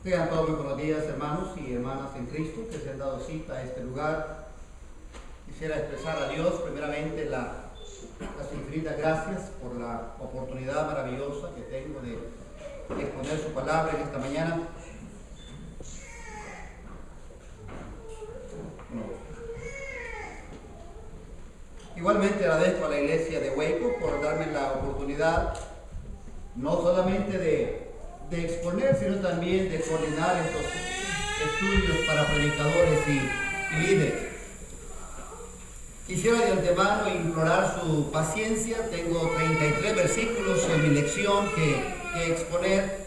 Tengan todos muy buenos días, hermanos y hermanas en Cristo, que se han dado cita a este lugar. Quisiera expresar a Dios primeramente las infinitas gracias por la oportunidad maravillosa que tengo de exponer su palabra en esta mañana. Igualmente agradezco a la iglesia de Hueco por darme la oportunidad no solamente de exponer, sino también de coordinar estos estudios para predicadores y líderes. Quisiera de antemano implorar su paciencia. Tengo 33 versículos en mi lección que exponer.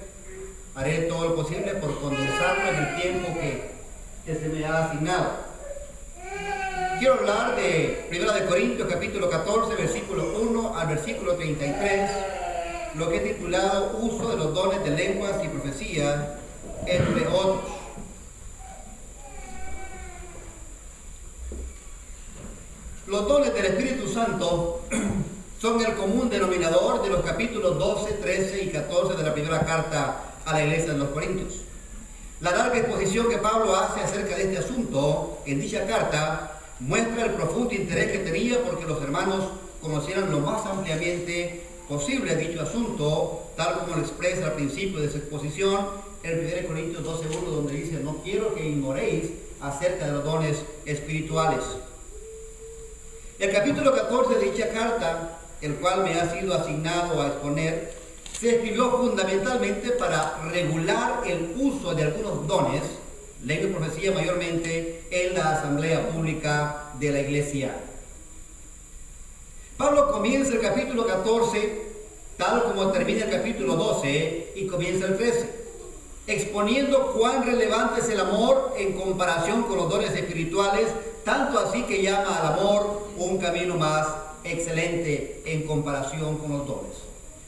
Haré todo lo posible por condensarlo en el tiempo que se me ha asignado. Quiero hablar de 1 Corintios capítulo 14, versículo 1 al versículo 33, lo que he titulado Uso de los dones de lenguas y profecía, entre otros. Los dones del Espíritu Santo son el común denominador de los capítulos 12, 13 y 14 de la primera carta a la iglesia de los Corintios. La larga exposición que Pablo hace acerca de este asunto en dicha carta muestra el profundo interés que tenía porque los hermanos conocieran lo más ampliamente posible dicho asunto, tal como lo expresa al principio de su exposición en 1 Corintios 12:1, donde dice: no quiero que ignoréis acerca de los dones espirituales. El capítulo 14 de dicha carta, el cual me ha sido asignado a exponer, se escribió fundamentalmente para regular el uso de algunos dones, lengua y profecía mayormente, en la asamblea pública de la iglesia. Pablo comienza el capítulo 14 tal como termina el capítulo 12 y comienza el 13, exponiendo cuán relevante es el amor en comparación con los dones espirituales, tanto así que llama al amor un camino más excelente en comparación con los dones.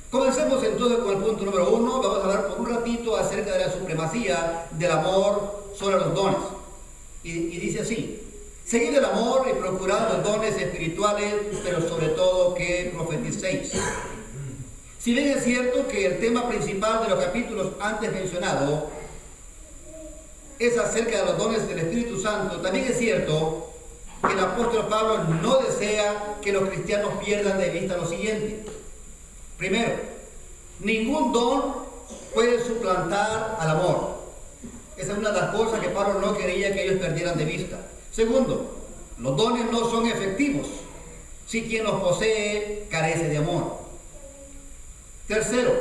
Comencemos entonces con el punto número 1. Vamos a hablar por un ratito acerca de la supremacía del amor sobre los dones. Y dice así: seguid el amor y procurad los dones espirituales, pero sobre todo que profeticéis. Si bien es cierto que el tema principal de los capítulos antes mencionados es acerca de los dones del Espíritu Santo, también es cierto que el apóstol Pablo no desea que los cristianos pierdan de vista lo siguiente. Primero, ningún don puede suplantar al amor. Esa es una de las cosas que Pablo no quería que ellos perdieran de vista. Segundo, los dones no son efectivos si quien los posee carece de amor. Tercero,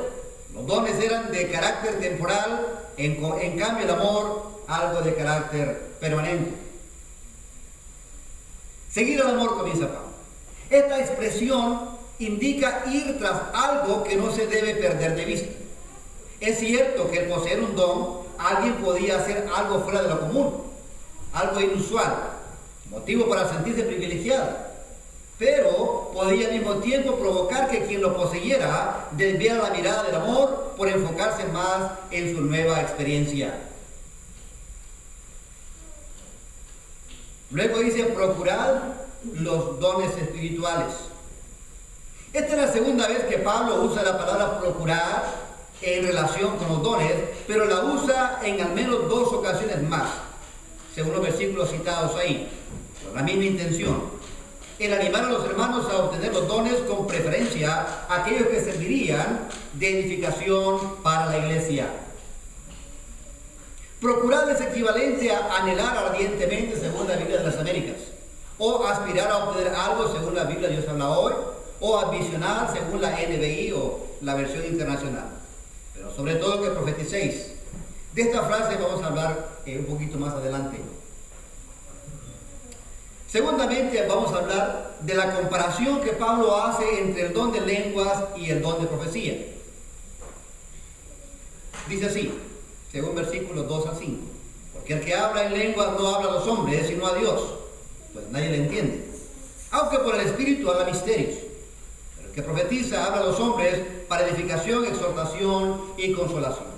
los dones eran de carácter temporal, en cambio el amor algo de carácter permanente. Seguir el amor, comienza Pablo. Esta expresión indica ir tras algo que no se debe perder de vista. Es cierto que al poseer un don, alguien podía hacer algo fuera de lo común, algo inusual, motivo para sentirse privilegiado, pero podía al mismo tiempo provocar que quien lo poseyera desviara la mirada del amor por enfocarse más en su nueva experiencia. Luego dice: procurad los dones espirituales. Esta es la segunda vez que Pablo usa la palabra procurar en relación con los dones, pero la usa en al menos 2 ocasiones más, según los versículos citados ahí, con la misma intención: el animar a los hermanos a obtener los dones, con preferencia a aquellos que servirían de edificación para la iglesia. Procurar es equivalente a anhelar ardientemente, según la Biblia de las Américas, o aspirar a obtener algo, según la Biblia Dios habla hoy, o ambicionar, según la NBI o la versión internacional. Pero sobre todo que profeticéis. De esta frase vamos a hablar un poquito más adelante. Segundamente vamos a hablar de la comparación que Pablo hace entre el don de lenguas y el don de profecía. Dice así, según versículos 2 al 5: porque el que habla en lenguas no habla a los hombres, sino a Dios, pues nadie le entiende, aunque por el Espíritu habla misterios. Pero el que profetiza habla a los hombres para edificación, exhortación y consolación.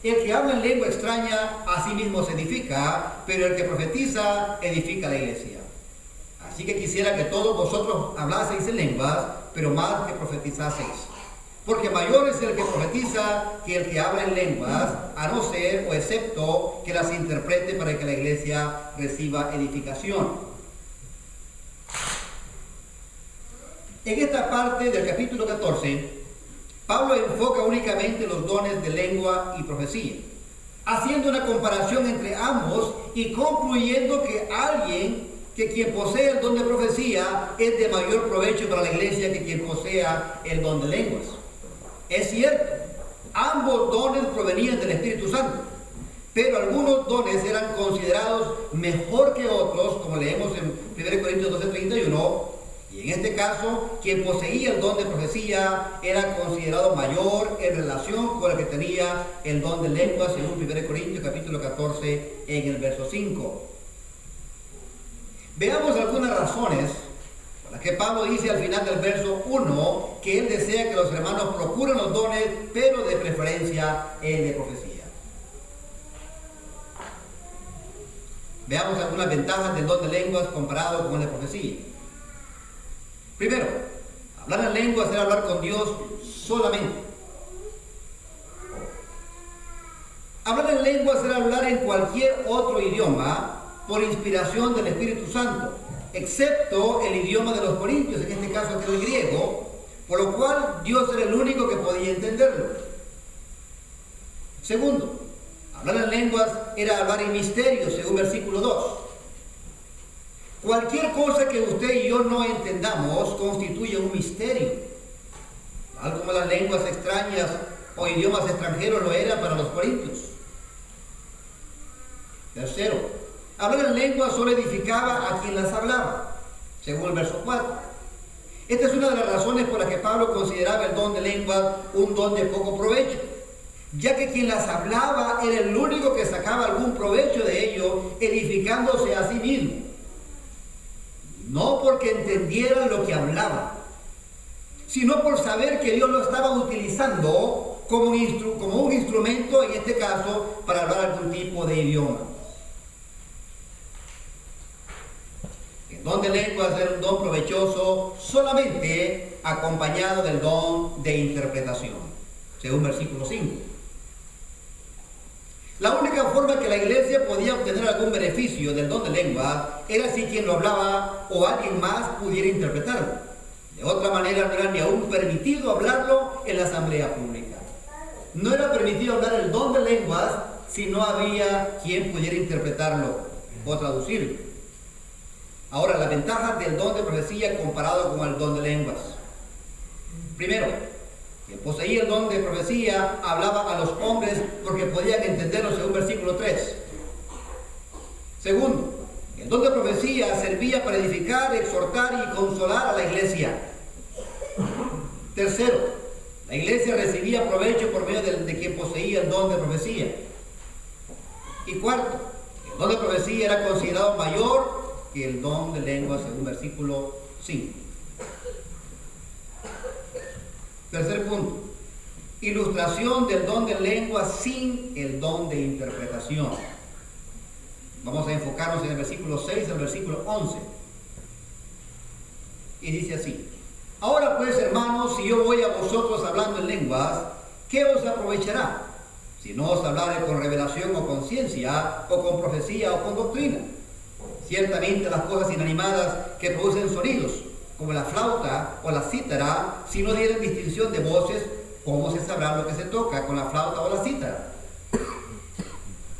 El que habla en lengua extraña a sí mismo se edifica, pero el que profetiza edifica la iglesia. Así que quisiera que todos vosotros hablaseis en lenguas, pero más que profetizaseis. Porque mayor es el que profetiza que el que habla en lenguas, a no ser o excepto que las interprete para que la iglesia reciba edificación. En esta parte del capítulo 14, Pablo enfoca únicamente los dones de lengua y profecía, haciendo una comparación entre ambos y concluyendo que quien posee el don de profecía es de mayor provecho para la iglesia que quien posea el don de lenguas. Es cierto, ambos dones provenían del Espíritu Santo, pero algunos dones eran considerados mejor que otros, como leemos en 1 Corintios 12:31, y en este caso, quien poseía el don de profecía era considerado mayor en relación con el que tenía el don de lenguas, según 1 Corintios capítulo 14, en el verso 5. Veamos algunas razones por las que Pablo dice al final del verso 1 que él desea que los hermanos procuren los dones, pero de preferencia el de profecía. Veamos algunas ventajas del don de lenguas comparado con el de profecía. Primero, hablar en lenguas era hablar con Dios solamente. Hablar en lenguas era hablar en cualquier otro idioma por inspiración del Espíritu Santo, excepto el idioma de los corintios, en este caso que era el griego, por lo cual Dios era el único que podía entenderlo. Segundo, hablar en lenguas era hablar en misterios, según versículo 2. Cualquier cosa que usted y yo no entendamos constituye un misterio, tal como las lenguas extrañas o idiomas extranjeros lo eran para los corintios. Tercero, hablar en lenguas solo edificaba a quien las hablaba, según el verso 4. Esta es una de las razones por las que Pablo consideraba el don de lenguas un don de poco provecho, ya que quien las hablaba era el único que sacaba algún provecho de ello, edificándose a sí mismo. No porque entendieran lo que hablaban, sino por saber que Dios lo estaba utilizando como un instrumento, en este caso, para hablar algún tipo de idioma. El don de lenguas era un don provechoso solamente acompañado del don de interpretación, según versículo 5. La única forma que la iglesia podía obtener algún beneficio del don de lengua era si quien lo hablaba o alguien más pudiera interpretarlo. De otra manera no era ni aún permitido hablarlo en la asamblea pública. No era permitido hablar el don de lenguas si no había quien pudiera interpretarlo o traducirlo. Ahora, las ventajas del don de profecía comparado con el don de lenguas. Primero, quien poseía el don de profecía hablaba a los hombres porque podían entenderlo, según versículo 3. Segundo, el don de profecía servía para edificar, exhortar y consolar a la iglesia. Tercero, la iglesia recibía provecho por medio de quien poseía el don de profecía. Y cuarto, el don de profecía era considerado mayor que el don de lengua, según versículo 5. Tercer punto, ilustración del don de lengua sin el don de interpretación. Vamos a enfocarnos en el versículo 6 al versículo 11. Y dice así: ahora pues, hermanos, si yo voy a vosotros hablando en lenguas, ¿qué os aprovechará? Si no os hablare con revelación o con ciencia, o con profecía o con doctrina. Ciertamente las cosas inanimadas que producen sonidos, como la flauta o la cítara, si no dieren distinción de voces, ¿cómo se sabrá lo que se toca con la flauta o la cítara?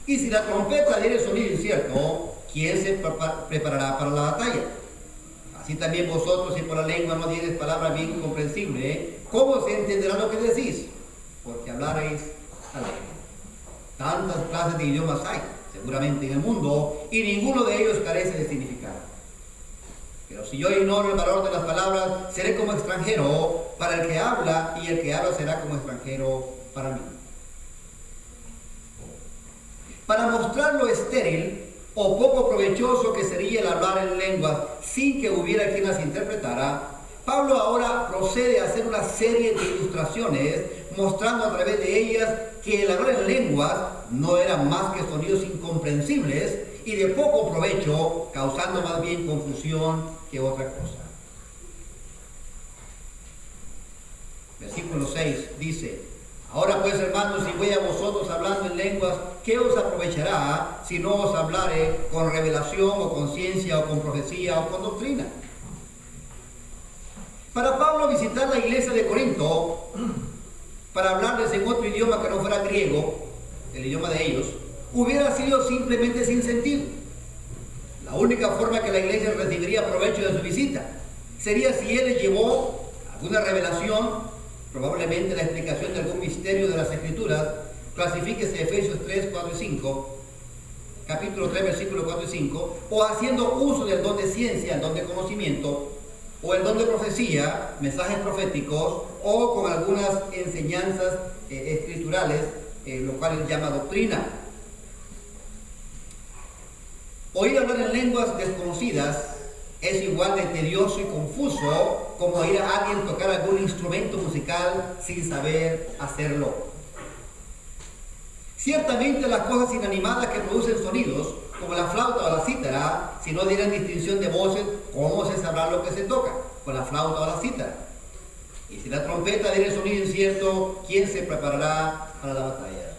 Y si la trompeta diere sonido incierto, ¿quién se preparará para la batalla? Así también vosotros, si por la lengua no diereis palabra bien comprensible, ¿cómo se entenderá lo que decís? Porque hablaréis a la lengua. Tantas clases de idiomas hay, seguramente en el mundo, y ninguno de ellos carece de significado. Pero si yo ignoro el valor de las palabras, seré como extranjero para el que habla, y el que habla será como extranjero para mí. Para mostrar lo estéril o poco provechoso que sería el hablar en lenguas sin que hubiera quien las interpretara, Pablo ahora procede a hacer una serie de ilustraciones, mostrando a través de ellas que el hablar en lenguas no era más que sonidos incomprensibles y de poco provecho, causando más bien confusión que otra cosa. versículo 6, dice: ahora pues, hermanos, si voy a vosotros hablando en lenguas, ¿qué os aprovechará si no os hablare con revelación o con ciencia o con profecía o con doctrina? Para Pablo, visitar la iglesia de Corinto para hablarles en otro idioma que no fuera griego, el idioma de ellos, hubiera sido simplemente sin sentido. La única forma que la iglesia recibiría provecho de su visita sería si él les llevó alguna revelación, probablemente la explicación de algún misterio de las Escrituras. Clasifíquese Efesios 3, 4 y 5, capítulo 3, versículos 4 y 5, o haciendo uso del don de ciencia, el don de conocimiento, o el don de profecía, mensajes proféticos, o con algunas enseñanzas escriturales, lo cual él llama doctrina. Oír hablar en lenguas desconocidas es igual de tedioso y confuso como oír a alguien tocar algún instrumento musical sin saber hacerlo. Ciertamente las cosas inanimadas que producen sonidos, como la flauta o la cítara, si no dieran distinción de voces, ¿cómo se sabrá lo que se toca con la flauta o la cítara? Y si la trompeta diera sonido incierto, ¿quién se preparará para la batalla?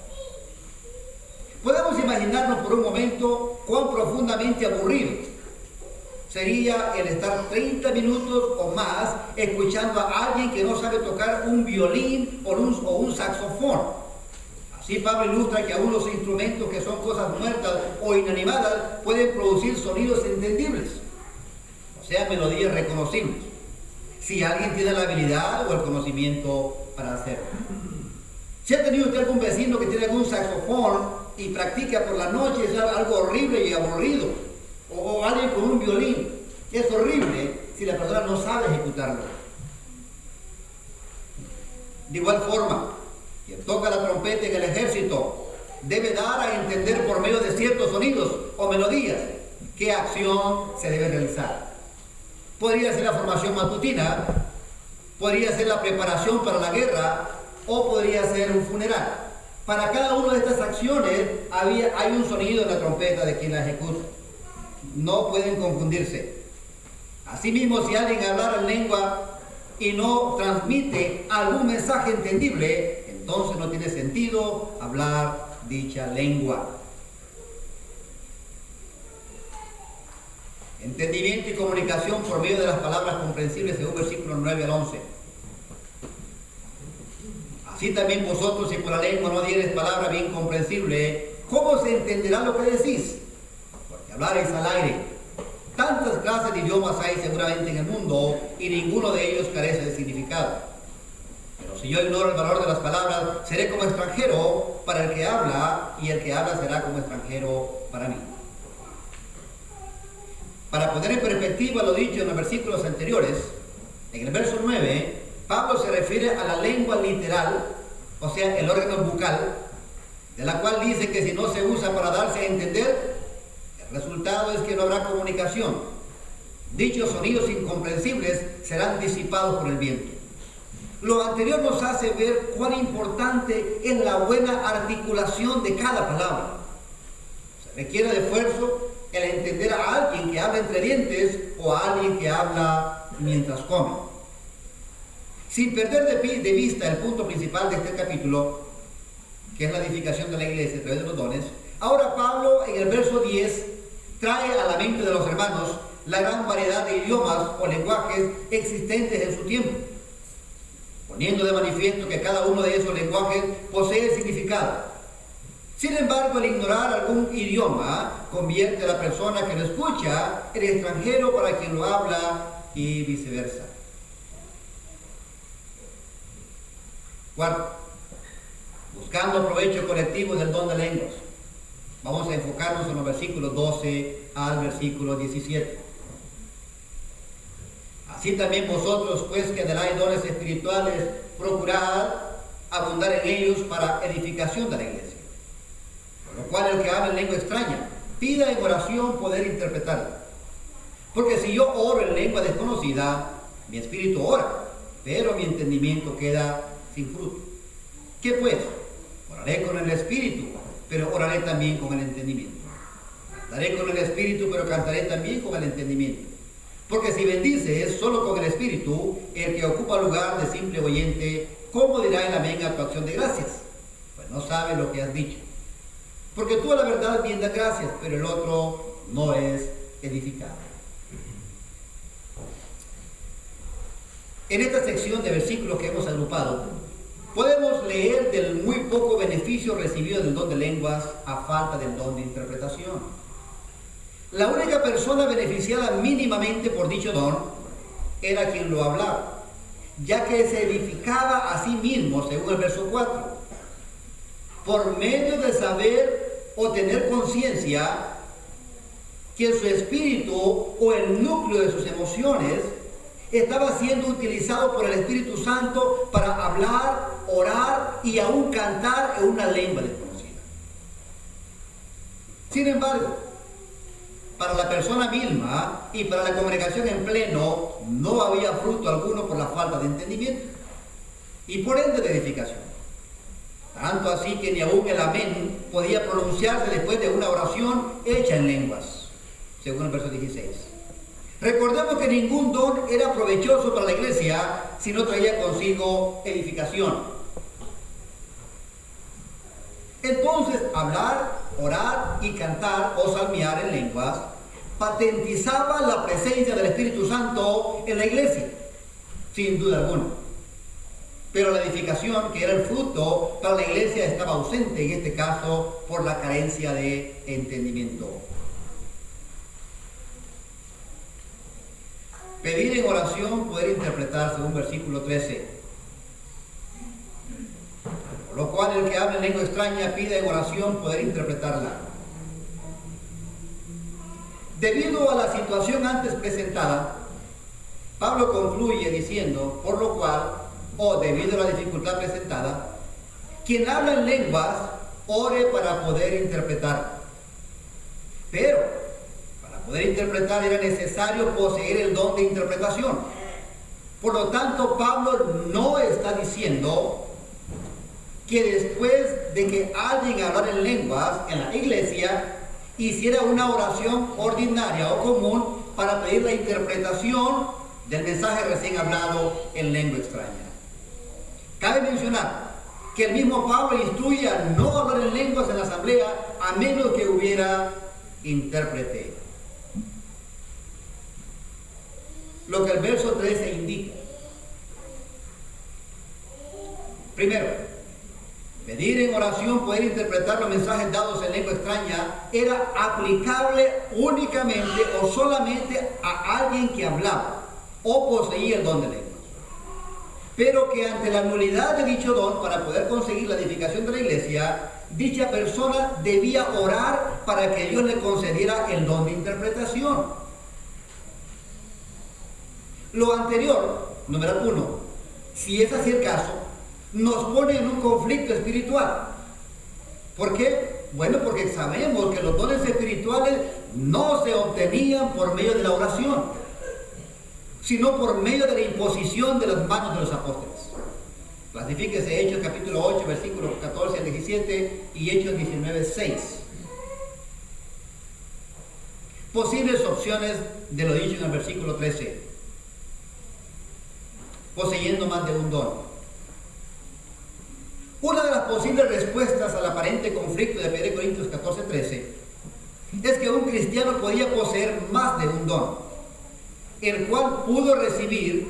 Podemos imaginarnos por un momento cuán profundamente aburrido sería el estar 30 minutos o más escuchando a alguien que no sabe tocar un violín o un saxofón. Así Pablo ilustra que aún los instrumentos que son cosas muertas o inanimadas pueden producir sonidos entendibles, o sea, melodías reconocibles, si alguien tiene la habilidad o el conocimiento para hacerlo. Si ha tenido usted algún vecino que tiene algún saxofón y practica por la noche, es algo horrible y aburrido, o alguien con un violín, es horrible si la persona no sabe ejecutarlo. De igual forma, quien toca la trompeta en el ejército debe dar a entender por medio de ciertos sonidos o melodías qué acción se debe realizar. Podría ser la formación matutina, podría ser la preparación para la guerra, o podría ser un funeral. Para cada una de estas acciones hay un sonido en la trompeta de quien la ejecuta. No pueden confundirse. Asimismo, si alguien hablara en lengua y no transmite algún mensaje entendible, entonces no tiene sentido hablar dicha lengua. Entendimiento y comunicación por medio de las palabras comprensibles, según versículos 9 al 11. Así también vosotros, si por la lengua no diereis palabra bien comprensible, ¿cómo se entenderá lo que decís? Porque hablaréis al aire. Tantas clases de idiomas hay seguramente en el mundo, y ninguno de ellos carece de significado. Pero si yo ignoro el valor de las palabras, seré como extranjero para el que habla, y el que habla será como extranjero para mí. Para poner en perspectiva lo dicho en los versículos anteriores, en el verso 9, Pablo se refiere a la lengua literal, o sea, el órgano bucal, de la cual dice que si no se usa para darse a entender, el resultado es que no habrá comunicación. Dichos sonidos incomprensibles serán disipados por el viento. Lo anterior nos hace ver cuán importante es la buena articulación de cada palabra. Se requiere de esfuerzo el entender a alguien que habla entre dientes o a alguien que habla mientras come. Sin perder de vista el punto principal de este capítulo, que es la edificación de la iglesia a través de los dones, ahora Pablo en el verso 10 trae a la mente de los hermanos la gran variedad de idiomas o lenguajes existentes en su tiempo, poniendo de manifiesto que cada uno de esos lenguajes posee significado. Sin embargo, el ignorar algún idioma convierte a la persona que lo escucha en extranjero para quien lo habla y viceversa. Cuarto, buscando provecho colectivo del don de lenguas. Vamos a enfocarnos en los versículos 12 al versículo 17. Así también vosotros, pues que anheláis dones espirituales, procurad abundar en ellos para edificación de la iglesia. Por lo cual el que habla en lengua extraña, pida en oración poder interpretarla. Porque si yo oro en lengua desconocida, mi espíritu ora, pero mi entendimiento queda sin fruto. ¿Qué pues? Oraré con el espíritu, pero oraré también con el entendimiento. Cantaré con el espíritu, pero cantaré también con el entendimiento. Porque si bendices solo con el Espíritu, el que ocupa lugar de simple oyente, ¿cómo dirá el amén a tu acción de gracias? Pues no sabe lo que has dicho. Porque tú a la verdad bien das gracias, pero el otro no es edificado. En esta sección de versículos que hemos agrupado, podemos leer del muy poco beneficio recibido del don de lenguas a falta del don de interpretación. La única persona beneficiada mínimamente por dicho don era quien lo hablaba, ya que se edificaba a sí mismo, según el verso 4, por medio de saber o tener conciencia que su espíritu o el núcleo de sus emociones estaba siendo utilizado por el Espíritu Santo para hablar, orar y aún cantar en una lengua desconocida. Sin embargo, para la persona misma y para la congregación en pleno no había fruto alguno por la falta de entendimiento y por ende de edificación. Tanto así que ni aún el amén podía pronunciarse después de una oración hecha en lenguas, según el verso 16. Recordemos que ningún don era provechoso para la iglesia si no traía consigo edificación. Entonces, hablar, orar y cantar o salmiar en lenguas patentizaba la presencia del Espíritu Santo en la iglesia, sin duda alguna. Pero la edificación, que era el fruto para la iglesia, estaba ausente en este caso por la carencia de entendimiento. Pedir en oración, poder interpretar, según versículo 13. Por lo cual el que habla en lengua extraña pide en oración poder interpretarla. Debido a la situación antes presentada, Pablo concluye diciendo, por lo cual, o debido a la dificultad presentada, quien habla en lenguas, ore para poder interpretar. Pero, para poder interpretar era necesario poseer el don de interpretación. Por lo tanto, Pablo no está diciendo que después de que alguien hablara en lenguas en la iglesia, hiciera una oración ordinaria o común para pedir la interpretación del mensaje recién hablado en lengua extraña. Cabe mencionar que el mismo Pablo instruye a no hablar en lenguas en la asamblea a menos que hubiera intérprete. Lo que el verso 13 indica. Primero, pedir en oración poder interpretar los mensajes dados en lengua extraña era aplicable únicamente o solamente a alguien que hablaba o poseía el don de lenguas. Pero que ante la nulidad de dicho don, para poder conseguir la edificación de la iglesia, dicha persona debía orar para que Dios le concediera el don de interpretación. Lo anterior, número 1, si es así el caso, nos pone en un conflicto espiritual. ¿Por qué? Bueno, porque sabemos que los dones espirituales no se obtenían por medio de la oración, sino por medio de la imposición de las manos de los apóstoles. Clasifíquese Hechos capítulo 8, versículos 14 al 17 y Hechos 19, 6. Posibles opciones de lo dicho en el versículo 13. Poseyendo más de un don. Una de las posibles respuestas al aparente conflicto de 1 Corintios 14, 13 es que un cristiano podía poseer más de un don, el cual pudo recibir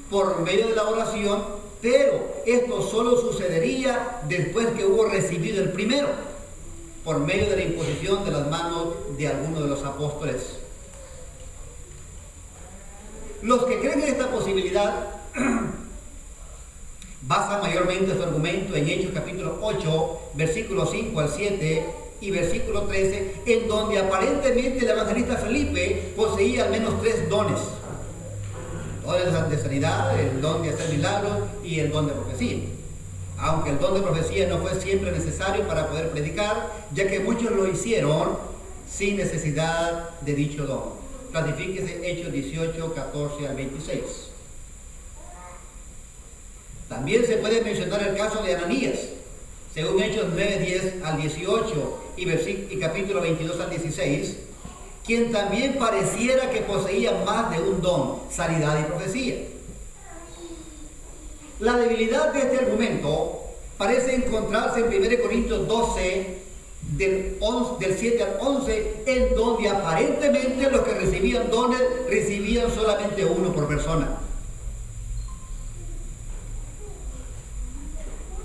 por medio de la oración, pero esto solo sucedería después que hubo recibido el primero, por medio de la imposición de las manos de alguno de los apóstoles. Los que creen en esta posibilidad basa mayormente su argumento en Hechos capítulo 8, versículos 5 al 7 y versículo 13, en donde aparentemente el evangelista Felipe poseía al menos 3 dones. Dones de sanidad, el don de hacer milagros y el don de profecía. Aunque el don de profecía no fue siempre necesario para poder predicar, ya que muchos lo hicieron sin necesidad de dicho don. Clasifíquese Hechos 18, 14 al 26. También se puede mencionar el caso de Ananías, según Hechos 9, 10 al 18 y capítulo 22 al 16, quien también pareciera que poseía más de un don, sanidad y profecía. La debilidad de este argumento parece encontrarse en 1 Corintios 12, del 7 al 11, en donde aparentemente los que recibían dones recibían solamente uno por persona.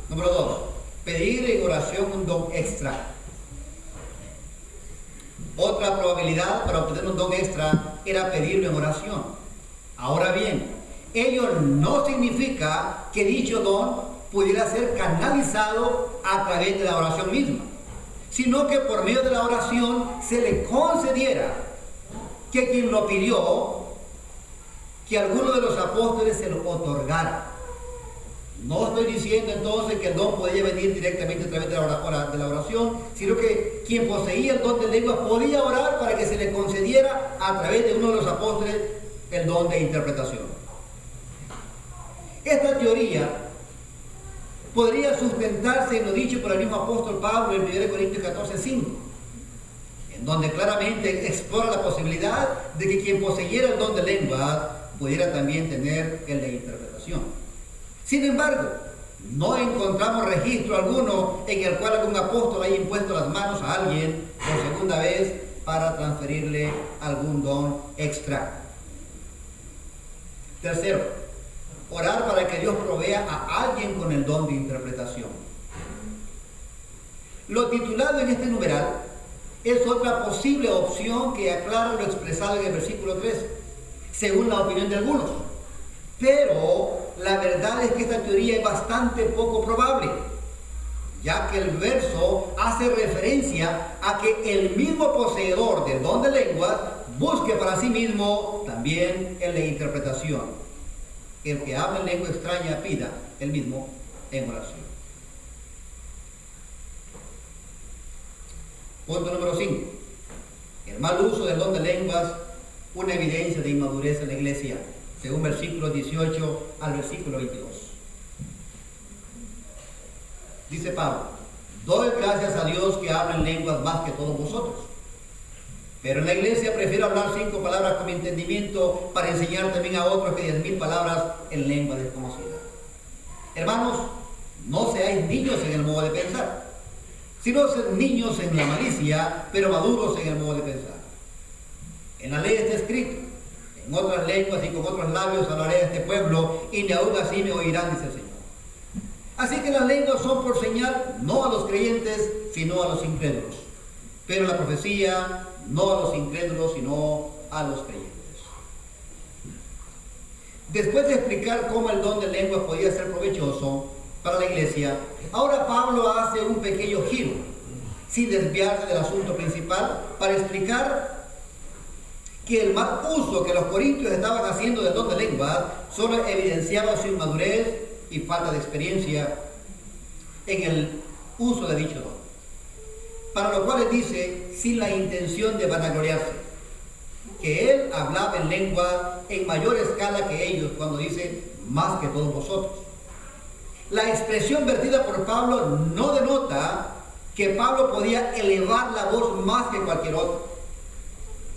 Número 2. Pedir en oración un don extra. Otra probabilidad para obtener un don extra era pedirlo en oración. Ahora bien, ello no significa que dicho don pudiera ser canalizado a través de la oración misma, sino que por medio de la oración se le concediera que quien lo pidió, que alguno de los apóstoles se lo otorgara. No estoy diciendo entonces que el don podía venir directamente a través de la oración, sino que quien poseía el don de lenguas podía orar para que se le concediera a través de uno de los apóstoles el don de interpretación. Esta teoría podría sustentarse en lo dicho por el mismo apóstol Pablo en 1 Corintios 14:5, en donde claramente explora la posibilidad de que quien poseyera el don de lenguas pudiera también tener el de interpretación. Sin embargo, no encontramos registro alguno en el cual algún apóstol haya impuesto las manos a alguien por segunda vez para transferirle algún don extra. Tercero, orar para que Dios provea a alguien con el don de interpretación. Lo titulado en este numeral es otra posible opción que aclara lo expresado en el versículo 3, según la opinión de algunos. Pero la verdad es que esta teoría es bastante poco probable, ya que el verso hace referencia a que el mismo poseedor del don de lenguas busque para sí mismo también el de interpretación. El que habla en lengua extraña pida el mismo en oración. Punto número 5. El mal uso del don de lenguas, una evidencia de inmadurez en la iglesia, según versículos 18 al versículo 22. Dice Pablo: doy gracias a Dios que habla en lenguas más que todos vosotros, pero en la iglesia prefiero hablar 5 palabras con mi entendimiento para enseñar también a otros que 10,000 palabras en lengua desconocida. Hermanos, no seáis niños en el modo de pensar, sino sed niños en la malicia, pero maduros en el modo de pensar. En la ley está escrito: en otras lenguas y con otros labios hablaré a este pueblo, y ni aún así me oirán, dice el Señor. Así que las lenguas son por señal no a los creyentes, sino a los incrédulos. Pero la profecía no a los incrédulos, sino a los creyentes. Después de explicar cómo el don de lenguas podía ser provechoso para la iglesia, ahora Pablo hace un pequeño giro, sin desviarse del asunto principal, para explicar que el mal uso que los corintios estaban haciendo del don de lenguas solo evidenciaba su inmadurez y falta de experiencia en el uso de dicho don. Para lo cual él dice, sin la intención de vanagloriarse, que él hablaba en lengua en mayor escala que ellos, cuando dice más que todos vosotros. La expresión vertida por Pablo no denota que Pablo podía elevar la voz más que cualquier otro.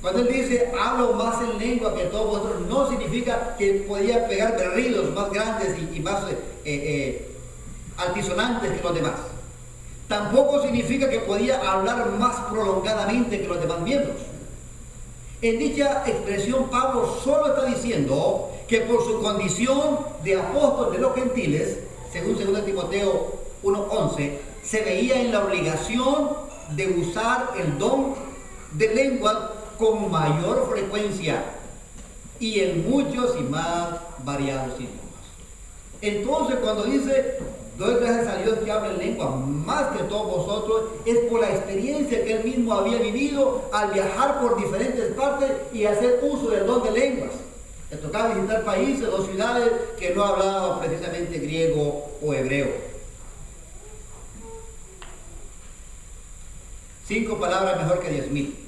Cuando él dice, hablo más en lengua que todos vosotros, no significa que podía pegar berridos más grandes y más altisonantes que los demás. Tampoco significa que podía hablar más prolongadamente que los demás miembros. En dicha expresión, Pablo solo está diciendo que por su condición de apóstol de los gentiles, según 2 Timoteo 1:11, se veía en la obligación de usar el don de lengua con mayor frecuencia y en muchos y más variados idiomas. Entonces, cuando dice, doy gracias a Dios que habla en lengua más que todos vosotros, es por la experiencia que él mismo había vivido al viajar por diferentes partes y hacer uso del don de lenguas. Le tocaba visitar países o ciudades que no hablaban precisamente griego o hebreo. 5 palabras mejor que 10,000.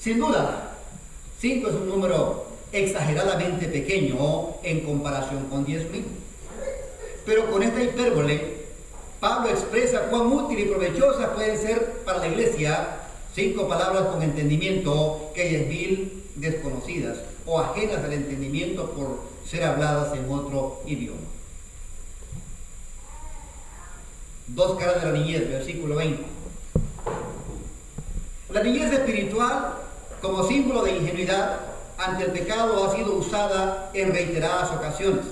Sin duda, 5 es un número exageradamente pequeño en comparación con 10,000. Pero con esta hipérbole Pablo expresa cuán útil y provechosas pueden ser para la iglesia 5 palabras con entendimiento que hay 10.000 desconocidas o ajenas al entendimiento por ser habladas en otro idioma. 2 caras de la niñez, versículo 20. La niñez espiritual, como símbolo de ingenuidad ante el pecado, ha sido usada en reiteradas ocasiones,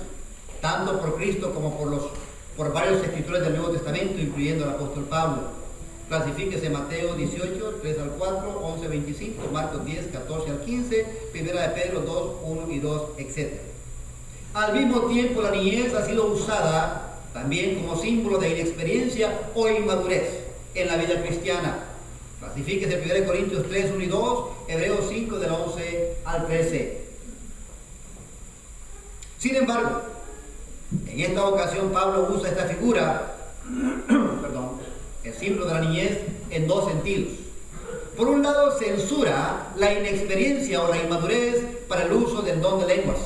tanto por Cristo como por varios escritores del Nuevo Testamento, incluyendo el apóstol Pablo. Clasifíquese Mateo 18, 3 al 4, 11, 25, Marcos 10, 14 al 15, Primera de Pedro 2, 1 y 2, etc. Al mismo tiempo, la niñez ha sido usada también como símbolo de inexperiencia o inmadurez en la vida cristiana. Clasifíquese 1 Corintios 3, 1 y 2, Hebreos 5, del 11 al 13. Sin embargo, en esta ocasión Pablo usa esta figura, el símbolo de la niñez, en 2 sentidos. Por un lado, censura la inexperiencia o la inmadurez para el uso del don de lenguas,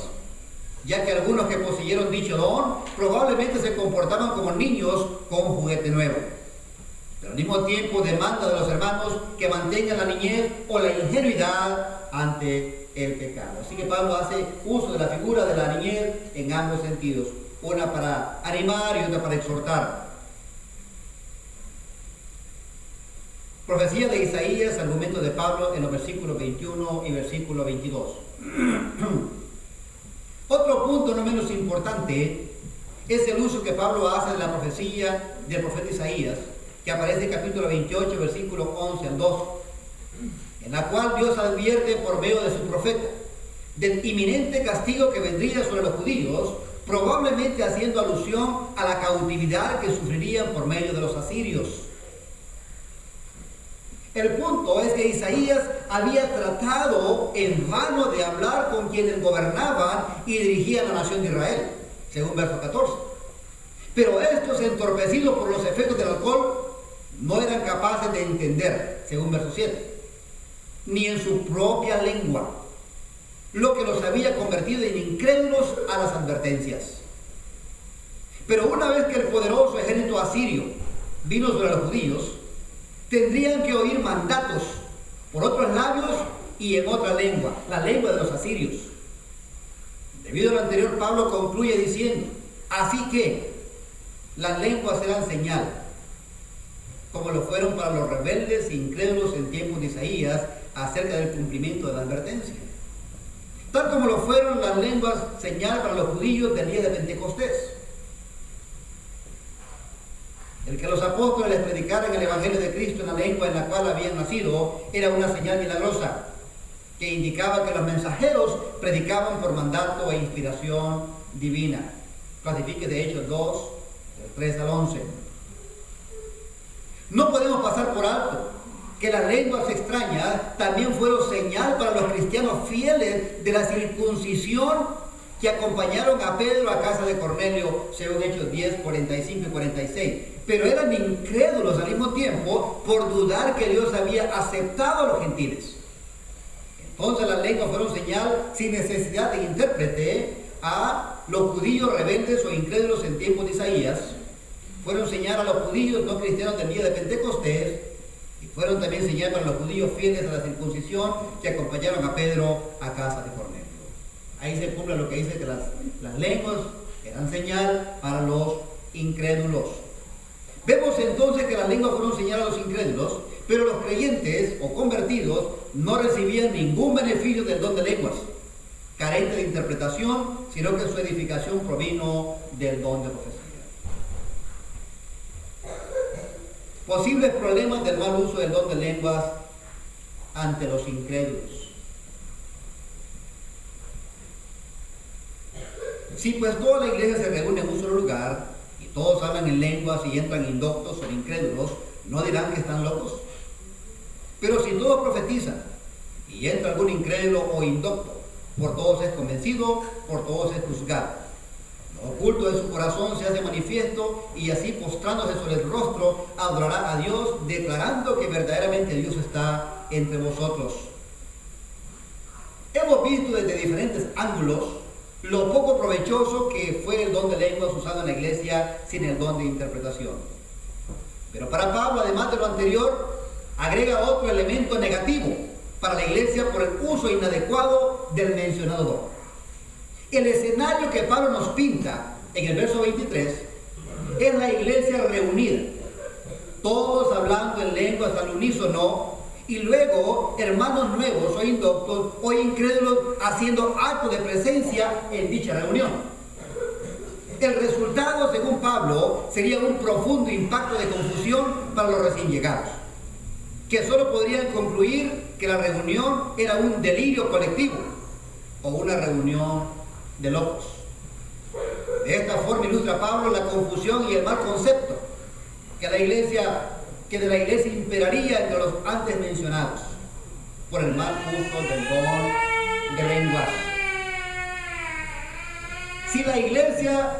ya que algunos que poseyeron dicho don probablemente se comportaban como niños con un juguete nuevo. Pero al mismo tiempo demanda de los hermanos que mantengan la niñez o la ingenuidad ante el pecado. Así que Pablo hace uso de la figura de la niñez en ambos sentidos, una para animar y otra para exhortar. Profecía de Isaías, argumento de Pablo en los versículos 21 y versículo 22. Otro punto no menos importante es el uso que Pablo hace de la profecía del profeta Isaías, que aparece en capítulo 28, versículo 11 al 12, en la cual Dios advierte por medio de su profeta del inminente castigo que vendría sobre los judíos, probablemente haciendo alusión a la cautividad que sufrirían por medio de los asirios. El punto es que Isaías había tratado en vano de hablar con quienes gobernaban y dirigían la nación de Israel, según verso 14. Pero estos, entorpecidos por los efectos del alcohol, no eran capaces de entender, según verso 7, ni en su propia lengua, lo que los había convertido en incrédulos a las advertencias. Pero una vez que el poderoso ejército asirio vino sobre los judíos, tendrían que oír mandatos por otros labios y en otra lengua, la lengua de los asirios. Debido a lo anterior, Pablo concluye diciendo: así que las lenguas eran señal, como lo fueron para los rebeldes e incrédulos en tiempos de Isaías acerca del cumplimiento de la advertencia. Tal como lo fueron las lenguas señal para los judíos del día de Pentecostés. El que los apóstoles les predicaran el Evangelio de Cristo en la lengua en la cual habían nacido era una señal milagrosa que indicaba que los mensajeros predicaban por mandato e inspiración divina. Clasifique de Hechos 2, del 3 al 11. No podemos pasar por alto que las lenguas extrañas también fueron señal para los cristianos fieles de la circuncisión que acompañaron a Pedro a casa de Cornelio, según Hechos 10, 45 y 46. Pero eran incrédulos al mismo tiempo por dudar que Dios había aceptado a los gentiles. Entonces las lenguas fueron señal sin necesidad de intérprete a los judíos rebeldes o incrédulos en tiempos de Isaías. Fueron señal a los judíos no cristianos del día de Pentecostés, y fueron también señal para los judíos fieles a la circuncisión que acompañaron a Pedro a casa de Cornelio. Ahí se cumple lo que dice que las lenguas eran señal para los incrédulos. Vemos entonces que las lenguas fueron señal a los incrédulos, pero los creyentes o convertidos no recibían ningún beneficio del don de lenguas, carente de interpretación, sino que su edificación provino del don de profecía. Posibles problemas del mal uso del don de lenguas ante los incrédulos. Si pues toda la iglesia se reúne en un solo lugar y todos hablan en lenguas y entran indoctos o incrédulos, ¿no dirán que están locos? Pero si todos profetizan y entra algún incrédulo o indocto, por todos es convencido, por todos es juzgado. Lo oculto de su corazón se hace manifiesto, y así postrándose sobre el rostro adorará a Dios, declarando que verdaderamente Dios está entre vosotros. Hemos visto desde diferentes ángulos lo poco provechoso que fue el don de lenguas usado en la iglesia sin el don de interpretación. Pero para Pablo, además de lo anterior, agrega otro elemento negativo para la iglesia por el uso inadecuado del mencionado don. El escenario que Pablo nos pinta en el verso 23 es la iglesia reunida, todos hablando en lenguas al unísono, y luego hermanos nuevos o indoctos o incrédulos haciendo acto de presencia en dicha reunión. El resultado, según Pablo, sería un profundo impacto de confusión para los recién llegados, que solo podrían concluir que la reunión era un delirio colectivo o una reunión de locos. De esta forma ilustra Pablo la confusión y el mal concepto que de la iglesia imperaría entre los antes mencionados por el mal uso del don de lenguas. Si la iglesia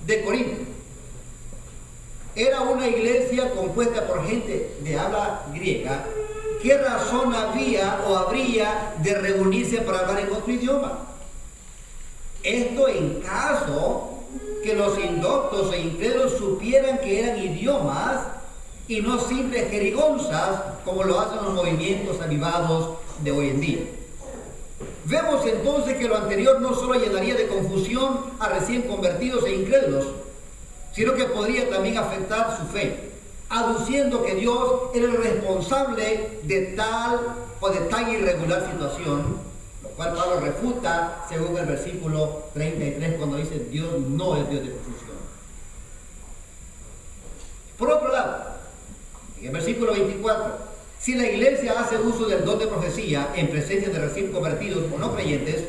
de Corinto era una iglesia compuesta por gente de habla griega, ¿qué razón había o habría de reunirse para hablar en otro idioma? Esto en caso que los indoctos e incrédulos supieran que eran idiomas y no simples jerigonzas como lo hacen los movimientos avivados de hoy en día. Vemos entonces que lo anterior no solo llenaría de confusión a recién convertidos e incrédulos, sino que podría también afectar su fe, aduciendo que Dios era el responsable de tal o de tan irregular situación, lo cual Pablo refuta según el versículo 33 cuando dice Dios no es Dios de confusión. Por otro lado, en el versículo 24, si la iglesia hace uso del don de profecía en presencia de recién convertidos o no creyentes,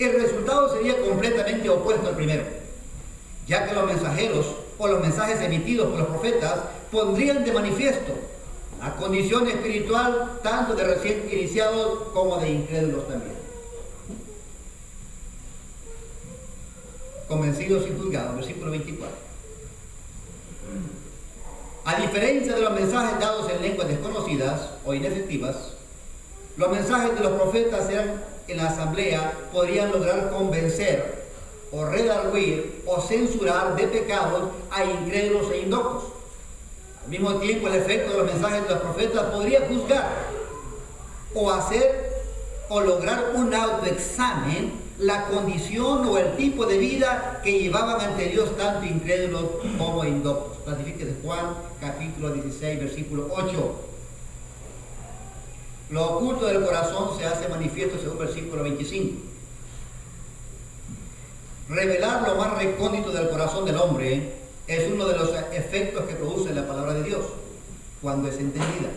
el resultado sería completamente opuesto al primero, ya que los mensajeros o los mensajes emitidos por los profetas pondrían de manifiesto la condición espiritual tanto de recién iniciados como de incrédulos también. Convencidos y juzgados, versículo 24. A diferencia de los mensajes dados en lenguas desconocidas o inefectivas, los mensajes de los profetas en la asamblea podrían lograr convencer o redarguir o censurar de pecados a incrédulos e indoctos. Al mismo tiempo, el efecto de los mensajes de los profetas podría juzgar o hacer o lograr un autoexamen la condición o el tipo de vida que llevaban ante Dios tanto incrédulos como indoctos. Clasifique Juan capítulo 16 versículo 8. Lo oculto del corazón se hace manifiesto según versículo 25. Revelar lo más recóndito del corazón del hombre es uno de los efectos que produce la palabra de Dios cuando es entendida.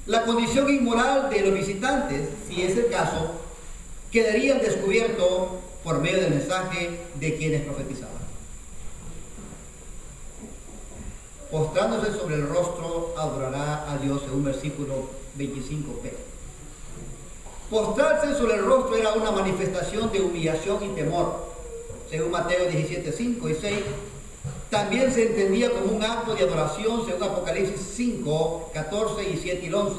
La condición inmoral de los visitantes, si es el caso, quedaría al descubierto por medio del mensaje de quienes profetizaban. Postrándose sobre el rostro, adorará a Dios, según versículo 25b. Postrarse sobre el rostro era una manifestación de humillación y temor, según Mateo 17, 5 y 6. También se entendía como un acto de adoración, según Apocalipsis 5, 14 y 7 y 11.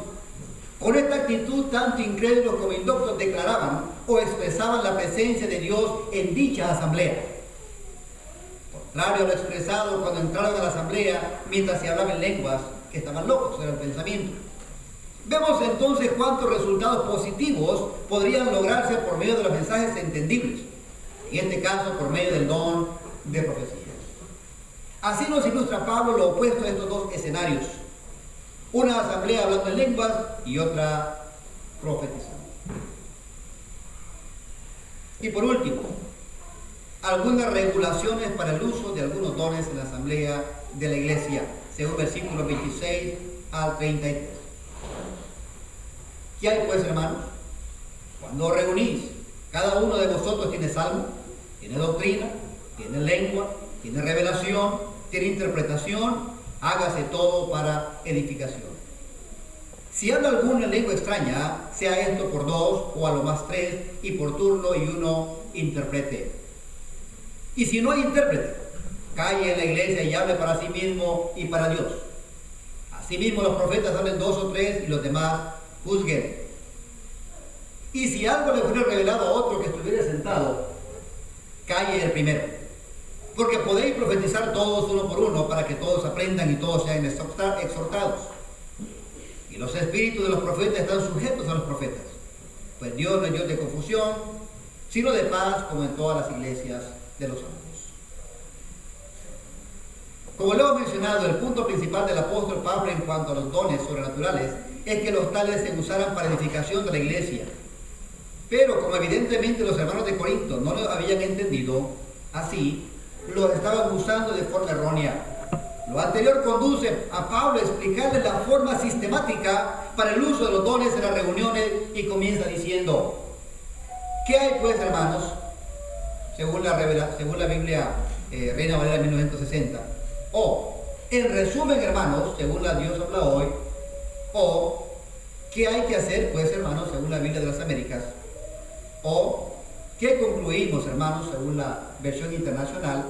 Con esta actitud, tanto incrédulos como indoctos declaraban o expresaban la presencia de Dios en dicha asamblea. Contrario a lo expresado cuando entraron a la asamblea mientras se hablaba en lenguas, que estaban locos, era el pensamiento. Vemos entonces cuántos resultados positivos podrían lograrse por medio de los mensajes entendibles, en este caso por medio del don de profecía. Así nos ilustra Pablo lo opuesto a estos dos escenarios: una asamblea hablando en lenguas y otra profetizando. Y por último, algunas regulaciones para el uso de algunos dones en la asamblea de la iglesia, según versículos 26 al 33. ¿Qué hay pues, hermanos? Cuando os reunís, cada uno de vosotros tiene salmo, tiene doctrina, tiene lengua, tiene revelación, tiene interpretación, hágase todo para edificación. Si habla alguno en lengua extraña, sea esto por dos o a lo más tres, y por turno y uno interprete. Y si no hay intérprete, calle en la iglesia y hable para sí mismo y para Dios. Asimismo los profetas hablen dos o tres y los demás juzguen. Y si algo le fuera revelado a otro que estuviera sentado, calle el primero. porque podéis profetizar todos uno por uno para que todos aprendan y todos sean exhortados. Y los espíritus de los profetas están sujetos a los profetas, pues Dios no es Dios de confusión, sino de paz, como en todas las iglesias de los santos. Como lo hemos mencionado, el punto principal del apóstol Pablo en cuanto a los dones sobrenaturales es que los tales se usaran para edificación de la iglesia. Pero como evidentemente los hermanos de Corinto no lo habían entendido así, los estaban usando de forma errónea. Lo anterior conduce a Pablo a explicarles la forma sistemática para el uso de los dones en las reuniones y comienza diciendo: ¿qué hay pues, hermanos? Según la Biblia Reina Valera 1960. O, en resumen, hermanos, según la Dios habla hoy. O, ¿qué hay que hacer pues, hermanos, según la Biblia de las Américas? O, ¿qué concluimos, hermanos, según la versión internacional?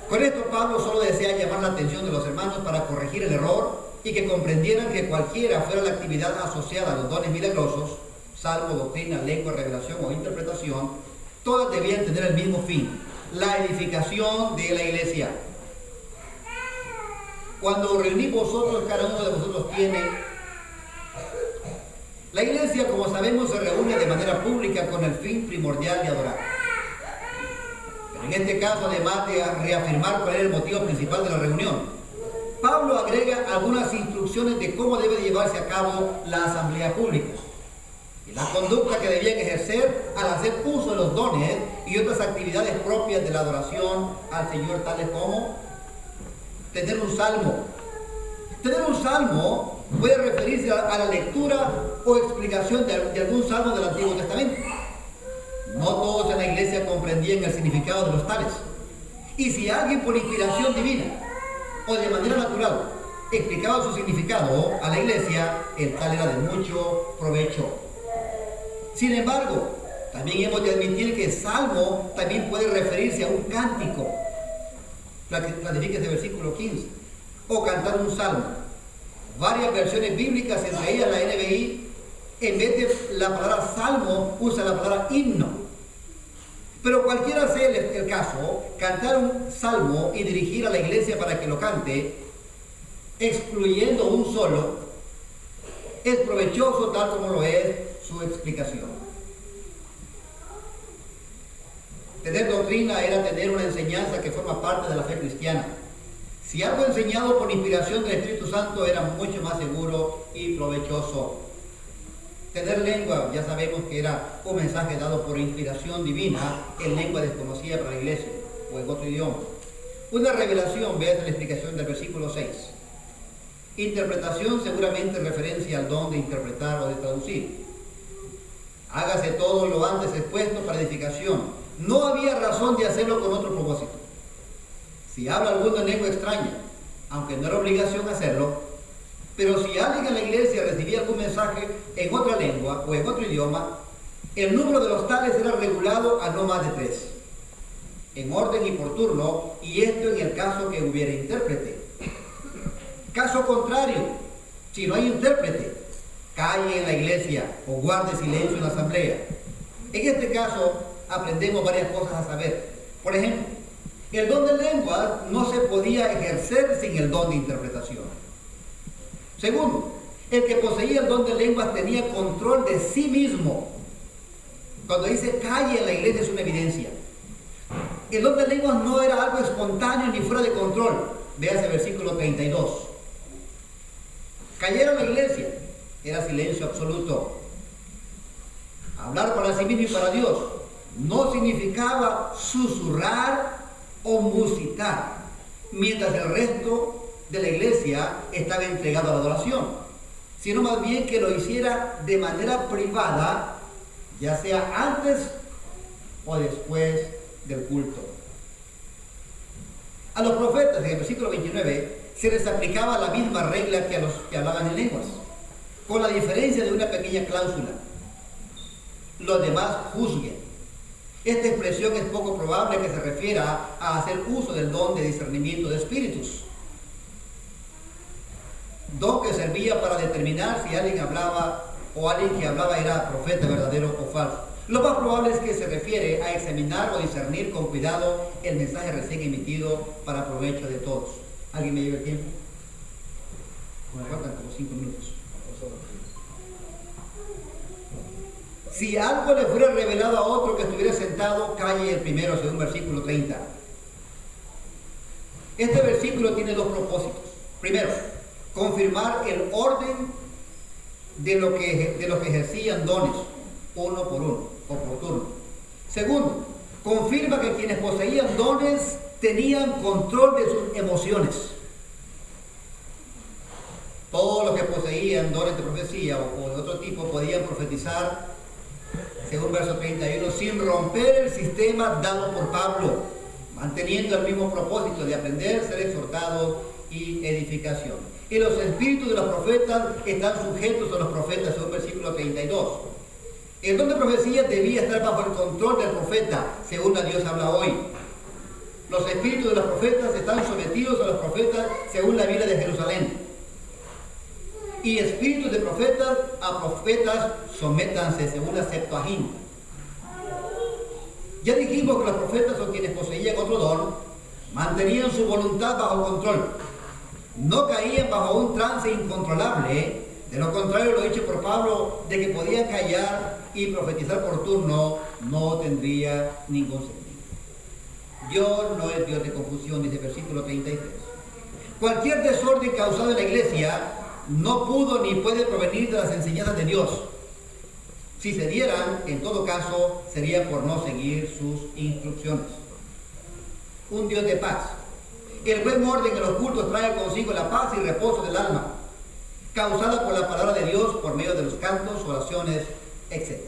Con esto Pablo solo desea llamar la atención de los hermanos para corregir el error y que comprendieran que cualquiera fuera la actividad asociada a los dones milagrosos, salvo doctrina, lengua, revelación o interpretación, todas debían tener el mismo fin: la edificación de la iglesia. Cuando reunís vosotros, cada uno de vosotros tiene. La iglesia, como sabemos, se reúne de manera pública con el fin primordial de adorar. Pero en este caso, además de reafirmar cuál era el motivo principal de la reunión, Pablo agrega algunas instrucciones de cómo debe llevarse a cabo la asamblea pública y la conducta que debían ejercer al hacer uso de los dones y otras actividades propias de la adoración al Señor, tales como tener un salmo. Tener un salmo puede referirse a la lectura o explicación de algún salmo del Antiguo Testamento. No todos en la iglesia comprendían el significado de los tales. Y si alguien por inspiración divina o de manera natural explicaba su significado a la iglesia, el tal era de mucho provecho. Sin embargo, también hemos de admitir que salmo también puede referirse a un cántico. Clarifique ese versículo 15. O cantar un salmo. Varias versiones bíblicas, entre ellas la NBI, en vez de la palabra salmo, usa la palabra himno. Pero cualquiera sea el caso, cantar un salmo y dirigir a la iglesia para que lo cante, excluyendo un solo, es provechoso tal como lo es su explicación. Tener doctrina era tener una enseñanza que forma parte de la fe cristiana. Si algo enseñado por inspiración del Espíritu Santo era mucho más seguro y provechoso. Tener lengua, ya sabemos que era un mensaje dado por inspiración divina en lengua desconocida para la iglesia o en otro idioma. Una revelación, veas la explicación del versículo 6. Interpretación, seguramente en referencia al don de interpretar o de traducir. Hágase todo lo antes expuesto para edificación. No había razón de hacerlo con otro propósito. Si habla alguno en lengua extraña, aunque no era obligación hacerlo, pero si alguien en la iglesia recibía algún mensaje en otra lengua o en otro idioma, el número de los tales era regulado a no más de 3, en orden y por turno, y esto en el caso que hubiera intérprete. Caso contrario, si no hay intérprete, calle en la iglesia o guarde silencio en la asamblea. En este caso, aprendemos varias cosas a saber. Por ejemplo, el don de lengua no se podía ejercer sin el don de interpretación. Segundo, el que poseía el don de lenguas tenía control de sí mismo. Cuando dice calle en la iglesia es una evidencia. El don de lenguas no era algo espontáneo ni fuera de control. Veas el versículo 32. Callar en la iglesia era silencio absoluto. Hablar para sí mismo y para Dios no significaba susurrar o musicar, mientras el resto de la iglesia estaba entregado a la adoración, sino más bien que lo hiciera de manera privada, ya sea antes o después del culto. A los profetas, en el versículo 29, se les aplicaba la misma regla que a los que hablaban en lenguas, con la diferencia de una pequeña cláusula: los demás juzguen. Esta expresión es poco probable que se refiera a hacer uso del don de discernimiento de espíritus, don que servía para determinar si alguien hablaba o alguien que hablaba era profeta verdadero o falso. Lo más probable es que se refiere a examinar o discernir con cuidado el mensaje recién emitido para provecho de todos. ¿Alguien me lleva el tiempo? Faltan como 5 minutos. Si algo le fuera revelado a otro que estuviera sentado, calle el primero, según versículo 30. Este versículo tiene dos propósitos. Primero, confirmar el orden de lo que ejercían dones, uno por uno, o por turno. Segundo, confirma que quienes poseían dones tenían control de sus emociones. Todos los que poseían dones de profecía o de otro tipo podían profetizar, según verso 31, sin romper el sistema dado por Pablo, manteniendo el mismo propósito de aprender, ser exhortados y edificación. Y los espíritus de los profetas están sujetos a los profetas, según versículo 32. El don de profecía debía estar bajo el control del profeta, según la Dios habla hoy. Los espíritus de los profetas están sometidos a los profetas, según la Biblia de Jerusalén. Y espíritus de profetas a profetas sométanse, según la Septuaginta. Ya dijimos que los profetas o quienes poseían otro don mantenían su voluntad bajo control. No caían bajo un trance incontrolable. De lo contrario, lo dicho por Pablo, de que podían callar y profetizar por turno, no tendría ningún sentido. Dios no es Dios de confusión, dice el versículo 33. Cualquier desorden causado en la iglesia no pudo ni puede provenir de las enseñanzas de Dios. Si se dieran, en todo caso, sería por no seguir sus instrucciones. Un Dios de paz. El buen orden en los cultos trae consigo la paz y reposo del alma, causada por la palabra de Dios por medio de los cantos, oraciones, etc.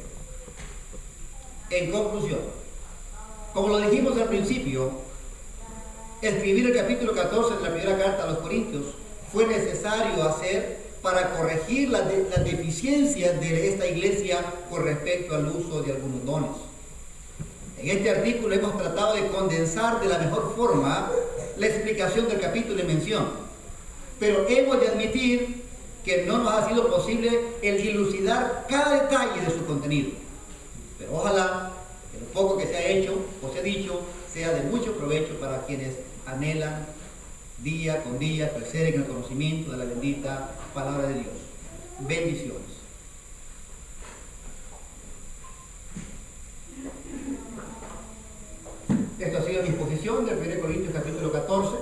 En conclusión, como lo dijimos al principio, escribir el capítulo 14 de la primera carta a los Corintios fue necesario hacer para corregir las deficiencias de esta iglesia con respecto al uso de algunos dones. En este artículo hemos tratado de condensar de la mejor forma la explicación del capítulo en mención, pero hemos de admitir que no nos ha sido posible el dilucidar cada detalle de su contenido. Pero ojalá que lo poco que se ha hecho o se ha dicho sea de mucho provecho para quienes anhelan día con día crecer en el conocimiento de la bendita palabra de Dios. Bendiciones. Esto ha sido mi exposición del 1 Corintios capítulo 14.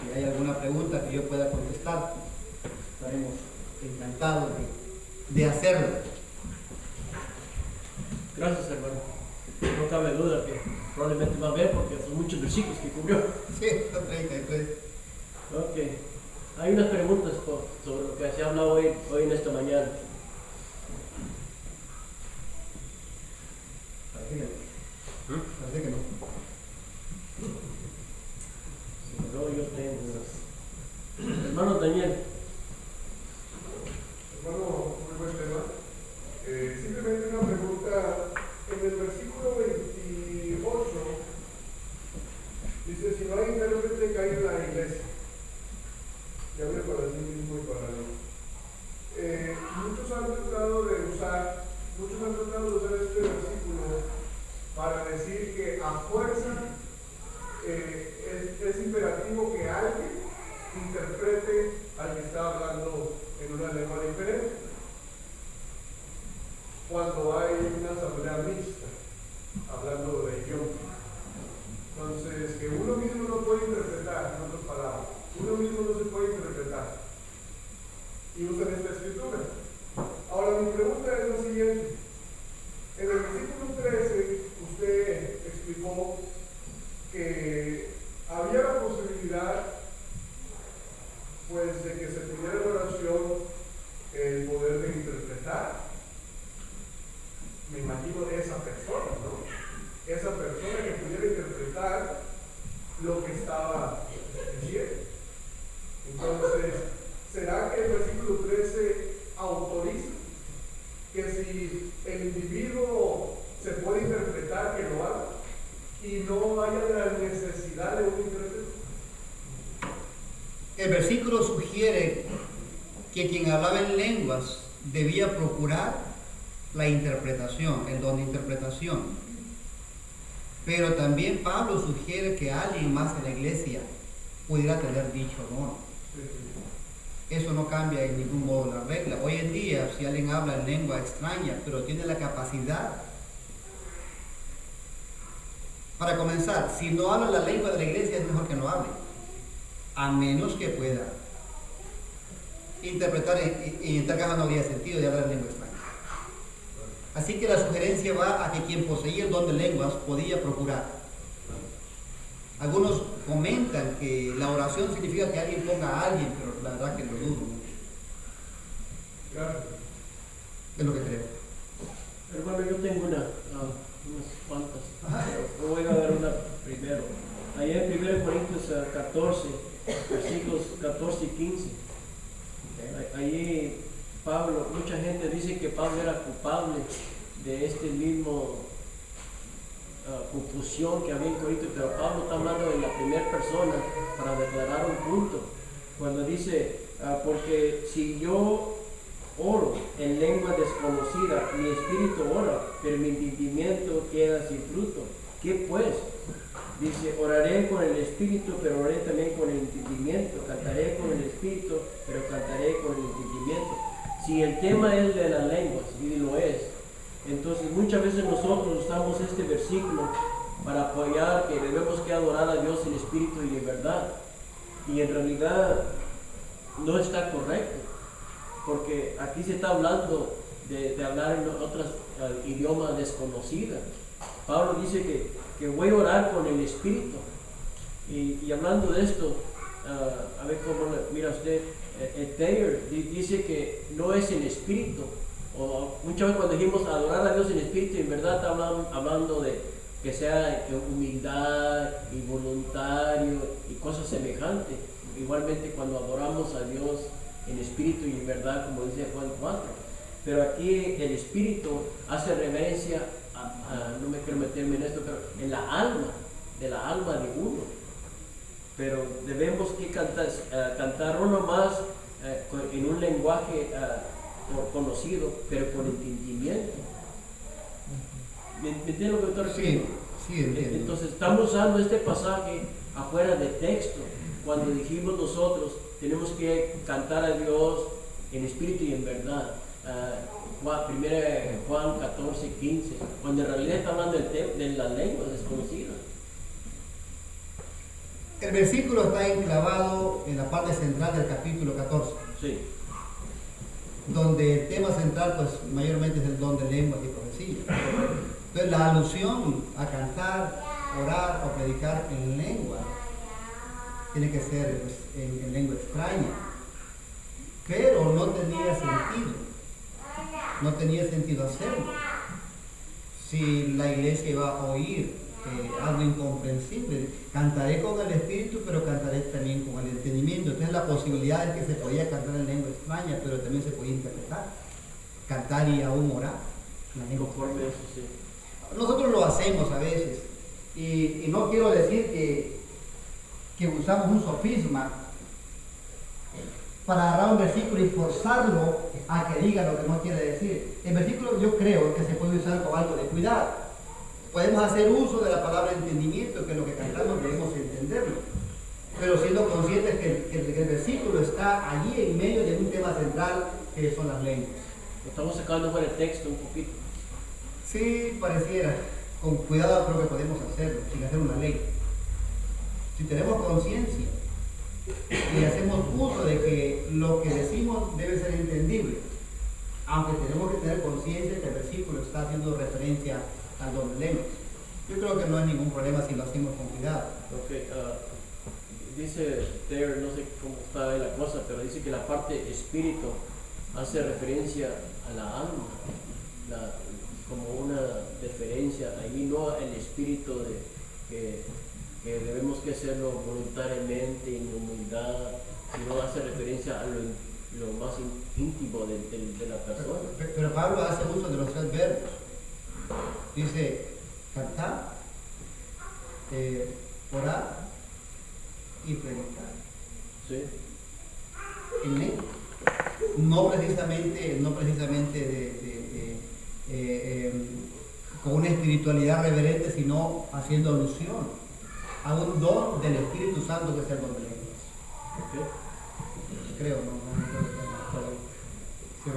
Si hay alguna pregunta que yo pueda contestar, estaremos encantados de hacerlo. Gracias, hermano. No cabe duda que probablemente va a haber, porque son muchos versículos que cubrió. Sí, son 33. Ok. Hay unas preguntas sobre lo que se ha hablado hoy en esta mañana. Parece que no. No, yo tengo unas. Hermano Daniel. Hermano, muy buen tema. Simplemente una pregunta. En el versículo 28 dice: si no hay intérprete, cae en la iglesia. Y abre para sí mismo y para Dios. Muchos han tratado de usar este versículo para decir que a fuerza es imperativo que alguien interprete al que está hablando en una lengua diferente. Cuando hay una asamblea mixta, hablando de idioma. Entonces, que uno mismo no puede interpretar, en otras palabras, uno mismo no se puede interpretar. Y usan esta escritura. Ahora, mi pregunta es la siguiente. En el versículo 13, usted explicó que había la posibilidad, pues, de que se pidiera en oración el poder de interpretar. Me imagino esa persona, ¿no? Esa persona que pudiera interpretar lo que estaba diciendo. Entonces, ¿será que el versículo 13 autoriza que si el individuo se puede interpretar, que lo haga y no haya la necesidad de un intérprete? El versículo sugiere que quien hablaba en lenguas debía procurar la interpretación, el don de interpretación. Pero también Pablo sugiere que alguien más en la iglesia pudiera tener dicho don. Eso no cambia en ningún modo la regla. Hoy en día, si alguien habla en lengua extraña, pero tiene la capacidad, para comenzar, si no habla la lengua de la iglesia, es mejor que no hable, a menos que pueda interpretar y en tal caso no habría sentido de hablar en lengua extraña. Así que la sugerencia va a que quien poseía el don de lenguas podía procurar. Algunos comentan que la oración significa que alguien ponga a alguien, pero la verdad que lo dudo mucho. Es lo que creo. Hermano, yo tengo unas cuantas. Voy a dar una primero. Allá en 1 Corintios 14, versículos 14 y 15. Allí Pablo, mucha gente dice que Pablo era culpable de este mismo confusión que había en Corinto, pero Pablo está hablando de la primera persona para declarar un punto. Cuando dice, porque si yo oro en lengua desconocida, mi espíritu ora, pero mi entendimiento queda sin fruto. ¿Qué pues? Dice, oraré con el espíritu, pero oraré también con el entendimiento. Cantaré con el espíritu, pero cantaré con el entendimiento. Si el tema es de las lenguas, y lo es, entonces muchas veces nosotros usamos este versículo para apoyar que debemos que adorar a Dios en espíritu y en verdad. Y en realidad no está correcto, porque aquí se está hablando de hablar en otros idiomas desconocidos. Pablo dice que voy a orar con el espíritu. Y hablando de esto, a ver cómo mira usted, Thayer dice que no es en espíritu. O muchas veces cuando dijimos adorar a Dios en espíritu, en verdad está hablando de que sea humildad y voluntario y cosas semejantes. Igualmente cuando adoramos a Dios en espíritu y en verdad, como dice Juan 4. Pero aquí el espíritu hace referencia no me quiero meterme en esto, pero en la alma, de la alma de uno. Pero debemos que cantar uno más en un lenguaje conocido, pero con entendimiento. ¿Me entiendes lo que estoy refiriendo? Sí, entiendo. Entonces estamos usando este pasaje afuera de texto, cuando dijimos nosotros tenemos que cantar a Dios en espíritu y en verdad. 1 Juan 14, 15, cuando en realidad está hablando de las lenguas desconocidas. El versículo está enclavado en la parte central del capítulo 14. Sí. Donde el tema central, pues, mayormente es el don de lenguas y profecía. Entonces, la alusión a cantar, orar o predicar en lengua tiene que ser, pues, en lengua extraña. Pero no tenía sentido. No tenía sentido hacerlo si la iglesia iba a oír algo incomprensible. Cantaré con el espíritu, pero cantaré también con el entendimiento. Entonces la posibilidad es que se podía cantar en lengua extraña, pero también se podía interpretar, cantar y aún orar en la lengua extraña. Sí. Nosotros lo hacemos a veces, y no quiero decir que usamos un sofisma para agarrar un versículo y forzarlo a que diga lo que no quiere decir. El versículo yo creo que se puede usar con algo de cuidado. Podemos hacer uso de la palabra entendimiento, que lo que cantamos debemos entenderlo, pero siendo conscientes que el versículo está allí en medio de un tema central que son las lenguas. Lo estamos sacando fuera el texto un poquito. Sí, pareciera. Con cuidado creo que podemos hacerlo, sin hacer una ley. Si tenemos conciencia y hacemos uso de que lo que decimos debe ser entendible, aunque tenemos que tener conciencia que el versículo está haciendo referencia al don de lenguas. Yo creo que no hay ningún problema si lo hacemos con cuidado. Okay, dice Thayer, no sé cómo está ahí la cosa, pero dice que la parte espíritu hace referencia a la alma, como una deferencia, ahí no el espíritu de que debemos que hacerlo voluntariamente, en humildad, sino hace referencia a lo más íntimo de la persona. Pero Pablo hace uso de los tres verbos. Dice cantar, orar y predicar. Sí. En lengua. No precisamente con una espiritualidad reverente, sino haciendo alusión a un don del Espíritu Santo que es el don de lenguas. Okay. Creo, no creo que tenga. Sí,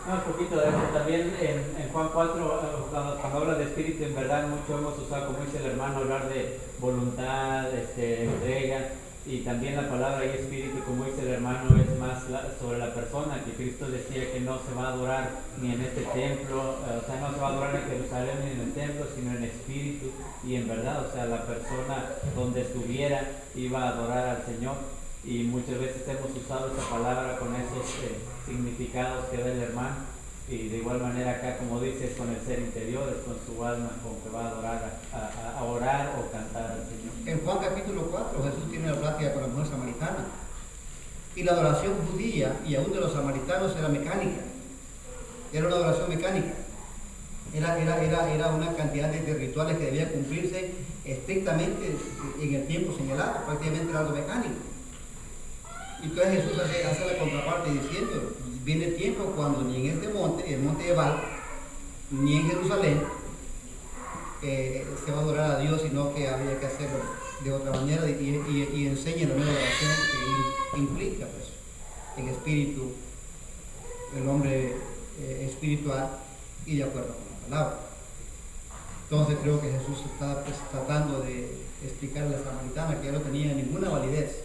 Un poquito de eso también en Juan 4, cuando habla de espíritu, en verdad mucho hemos usado, como dice el hermano, hablar de voluntad, entrega, y también la palabra y espíritu, como dice el hermano, es más sobre la persona, que Cristo decía que no se va a adorar ni en este templo, o sea, no se va a adorar en Jerusalén ni en el templo, sino en espíritu y en verdad, o sea, la persona donde estuviera iba a adorar al Señor. Y muchas veces hemos usado esa palabra con esos significados que da el hermano, y de igual manera acá, como dices, con el ser interior, es con su alma, con que va a adorar, a orar o cantar al Señor. En Juan capítulo 4 Jesús tiene la plática con la mujer samaritana, y la adoración judía y aún de los samaritanos era mecánica, era una adoración mecánica, era una cantidad de rituales que debía cumplirse estrictamente en el tiempo señalado, prácticamente era algo mecánico. Y entonces Jesús hace la contraparte diciendo, viene tiempo cuando ni en este monte, el monte de Ebal, ni en Jerusalén, se va a adorar a Dios, sino que había que hacerlo de otra manera, y enseña la nueva oración que implica, pues, en espíritu, el hombre espiritual y de acuerdo con la palabra. Entonces creo que Jesús está, pues, tratando de explicarle a la samaritana que ya no tenía ninguna validez,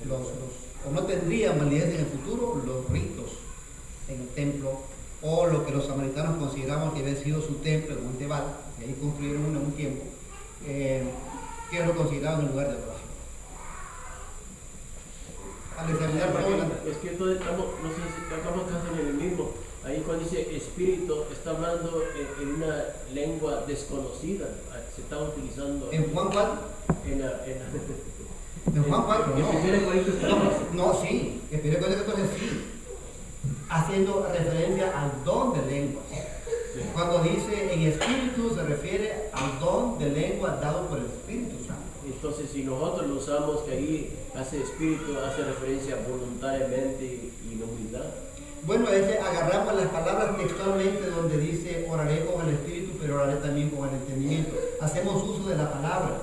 o no tendrían validez en el futuro los ritos en el templo, o lo que los samaritanos consideraban que había sido su templo, el monte Ebal, que ahí construyeron uno en un tiempo, que lo consideraban un lugar de adoración. Al examinar todo es que entonces estamos, no sé si estamos casi en el mismo. Ahí cuando dice espíritu, está hablando en una lengua desconocida, se está utilizando en Juan 4. En Juan 4, no, sí, en 1 Corintios 14 sí, haciendo referencia al don de lenguas. Sí. Cuando dice en espíritu se refiere al don de lengua dado por el Espíritu Santo. Entonces, si nosotros lo usamos, que ahí hace espíritu, hace referencia voluntariamente y en humildad. Bueno, es que agarramos las palabras textualmente donde dice oraré con el espíritu, pero oraré también con el entendimiento. Hacemos uso de la palabra,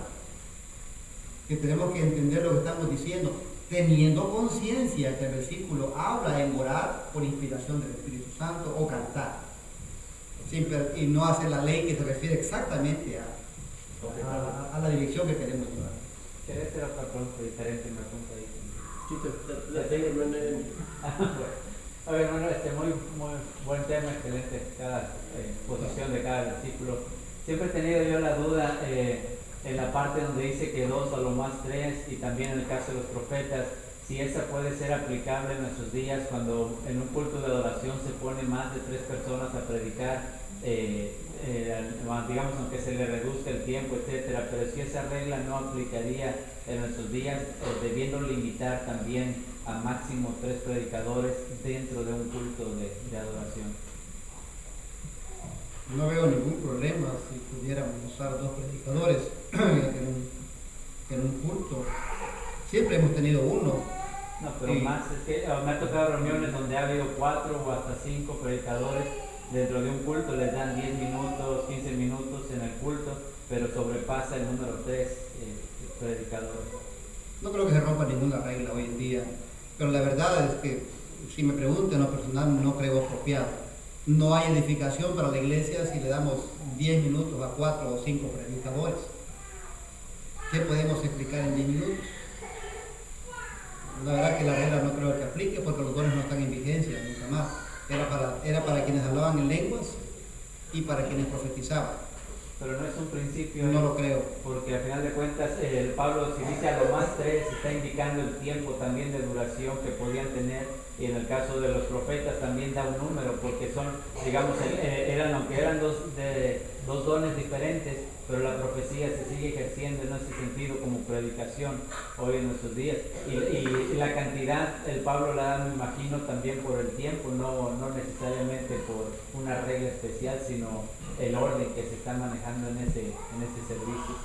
que tenemos que entender lo que estamos diciendo, teniendo conciencia que el versículo habla en orar por inspiración del Espíritu Santo o cantar, y no hace la ley que se refiere exactamente a la dirección que queremos llevar. ¿Quieres hacer otra pregunta diferente? Me apunta ahí. Sí, la tengo. A ver, bueno, muy buen tema, excelente cada posición de cada versículo. Siempre he tenido yo la duda en la parte donde dice que 2 a lo más 3, y también en el caso de los profetas, si esa puede ser aplicable en nuestros días cuando en un culto de adoración se pone más de 3 personas a predicar, digamos, aunque se le reduzca el tiempo, etcétera, pero si esa regla no aplicaría en nuestros días, debiendo limitar también a máximo 3 predicadores dentro de un culto de adoración. No veo ningún problema si pudiéramos usar 2 predicadores en un culto. Siempre hemos tenido uno. No, pero más, es que me ha tocado reuniones donde ha habido 4 o hasta 5 predicadores dentro de un culto, les dan 10 minutos, 15 minutos en el culto, pero sobrepasa el número 3 predicadores. No creo que se rompa ninguna regla hoy en día, pero la verdad es que, si me preguntan, lo personal no creo apropiado. No hay edificación para la iglesia si le damos 10 minutos a 4 o 5 predicadores. ¿Qué podemos explicar en 10 minutos? La verdad que la regla no creo que aplique porque los dones no están en vigencia nunca más. Era para quienes hablaban en lenguas y para quienes profetizaban. Pero no es un principio. No lo creo. Porque al final de cuentas, Pablo, si dice a lo más 3, está indicando el tiempo también de duración que podían tener, y en el caso de los profetas también da un número, porque son, digamos, aunque eran dos dones diferentes, pero la profecía se sigue ejerciendo en ese sentido como predicación hoy en nuestros días. Y la cantidad, el Pablo la da, me imagino, también por el tiempo, no necesariamente por una regla especial, sino el orden que se está manejando en ese servicio.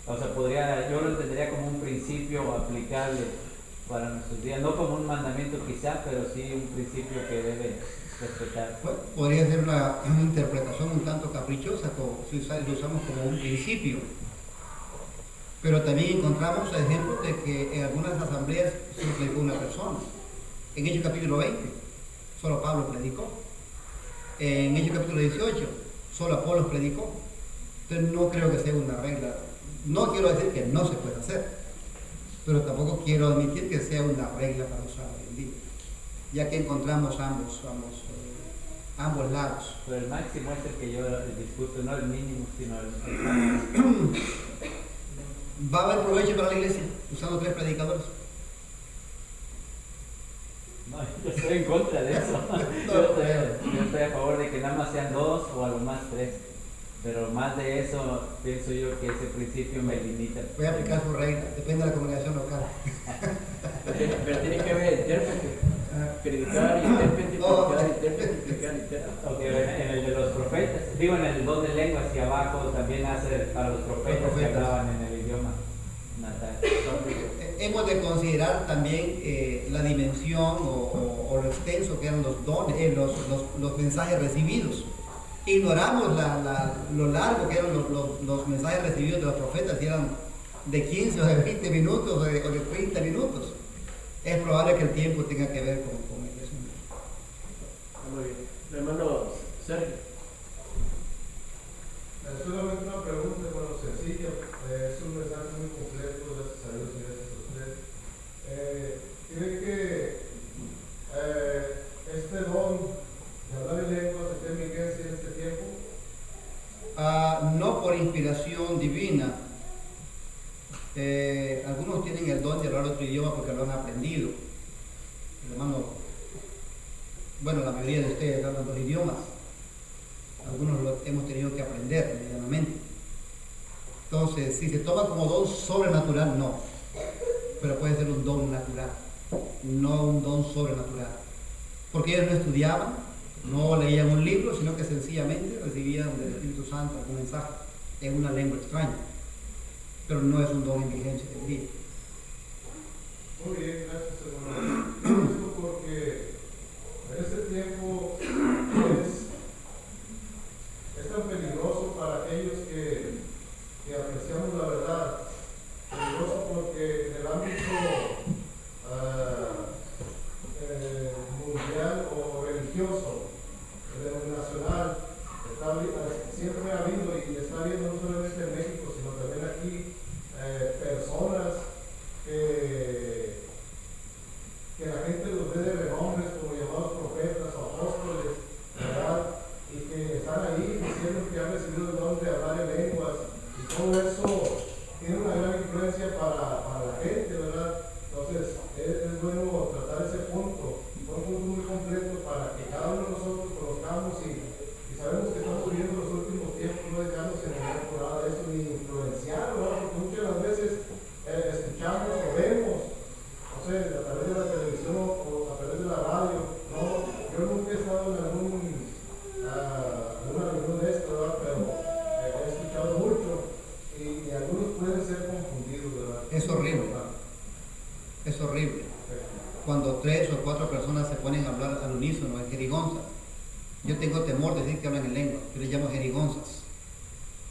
O sea, yo lo entendería como un principio aplicable para nuestros días, no como un mandamiento quizá, pero sí un principio que debe respetar. Bueno, podría ser una interpretación un tanto caprichosa, si lo usamos como un principio. Pero también encontramos ejemplos de que en algunas asambleas solo predicó una persona. En Hechos capítulo 20, solo Pablo predicó. En Hechos capítulo 18, solo Apolos predicó. Entonces no creo que sea una regla. No quiero decir que no se pueda hacer, pero tampoco quiero admitir que sea una regla para usar hoy en día, ya que encontramos ambos lados. Pero el máximo es el que yo discuto, no el mínimo, sino el máximo. ¿Va a haber provecho para la iglesia usando 3 predicadores? No, yo estoy en contra de eso. Yo estoy a favor de que nada más sean 2 o a lo más 3. Pero más de eso, pienso yo que ese principio me limita. Voy a aplicar su regla, depende de la congregación local. Pero tiene que haber intérprete. Predicar, intérprete, predicar, intérprete, predicar, intérprete. Ok, en el de los profetas, digo en el don de lenguas y abajo también hace para los profetas que hablaban en el idioma natal. Hemos de considerar también la dimensión o lo extenso que eran los dones, los mensajes recibidos. Ignoramos lo largo que eran los mensajes recibidos de los profetas, si eran de 15 o de 20 minutos o de 30 minutos. Es probable que el tiempo tenga que ver con eso. Muy bien. Hermano Sergio. Solamente una pregunta, bueno, sencilla. Es un mensaje muy completo, gracias a Dios y gracias a usted. ¿Cree que este don de hablar en lenguas esté en vigencia en este tiempo? No por inspiración divina. Algunos tienen el don de hablar otro idioma porque lo han aprendido. Hermano, bueno, la mayoría de ustedes hablan 2 idiomas. Algunos lo hemos tenido que aprender medianamente. Entonces, si se toma como don sobrenatural, no. Pero puede ser un don natural, no un don sobrenatural. Porque ellos no estudiaban, no leían un libro, sino que sencillamente recibían del Espíritu Santo algún mensaje en una lengua extraña. Pero no es un don en vigencia del día. Muy bien, gracias hermano. Esto porque en este tiempo es tan peligroso para aquellos que apreciamos la verdad. Peligroso porque en el ámbito mundial o religioso, denominacional, siempre ha habido y está habiendo no solamente en México, sino también aquí, personas que la gente los ve de renombres como llamados profetas o apóstoles, ¿verdad? Y que están ahí diciendo que han recibido el don de hablar en lenguas, y todo eso tiene una gran influencia para la gente, ¿verdad? Entonces es bueno tratar ese punto, un punto muy completo para que cada uno de nosotros conozcamos y sabemos que estamos viviendo los últimos tiempos, no dejarnos engañar por nada de eso ni influenciar, ¿verdad? Porque muchas de las veces escuchamos o vemos, no sé, a través de la televisión o a través de la radio. No, yo nunca he estado en alguna reunión de esto, ¿verdad? Pero he escuchado mucho y algunos pueden ser confundidos, ¿verdad? Es horrible. Es horrible. Cuando 3 o 4 personas se ponen a hablar al unísono, en jerigonza. Yo tengo temor de decir que hablan en lengua, yo les llamo jerigonzas,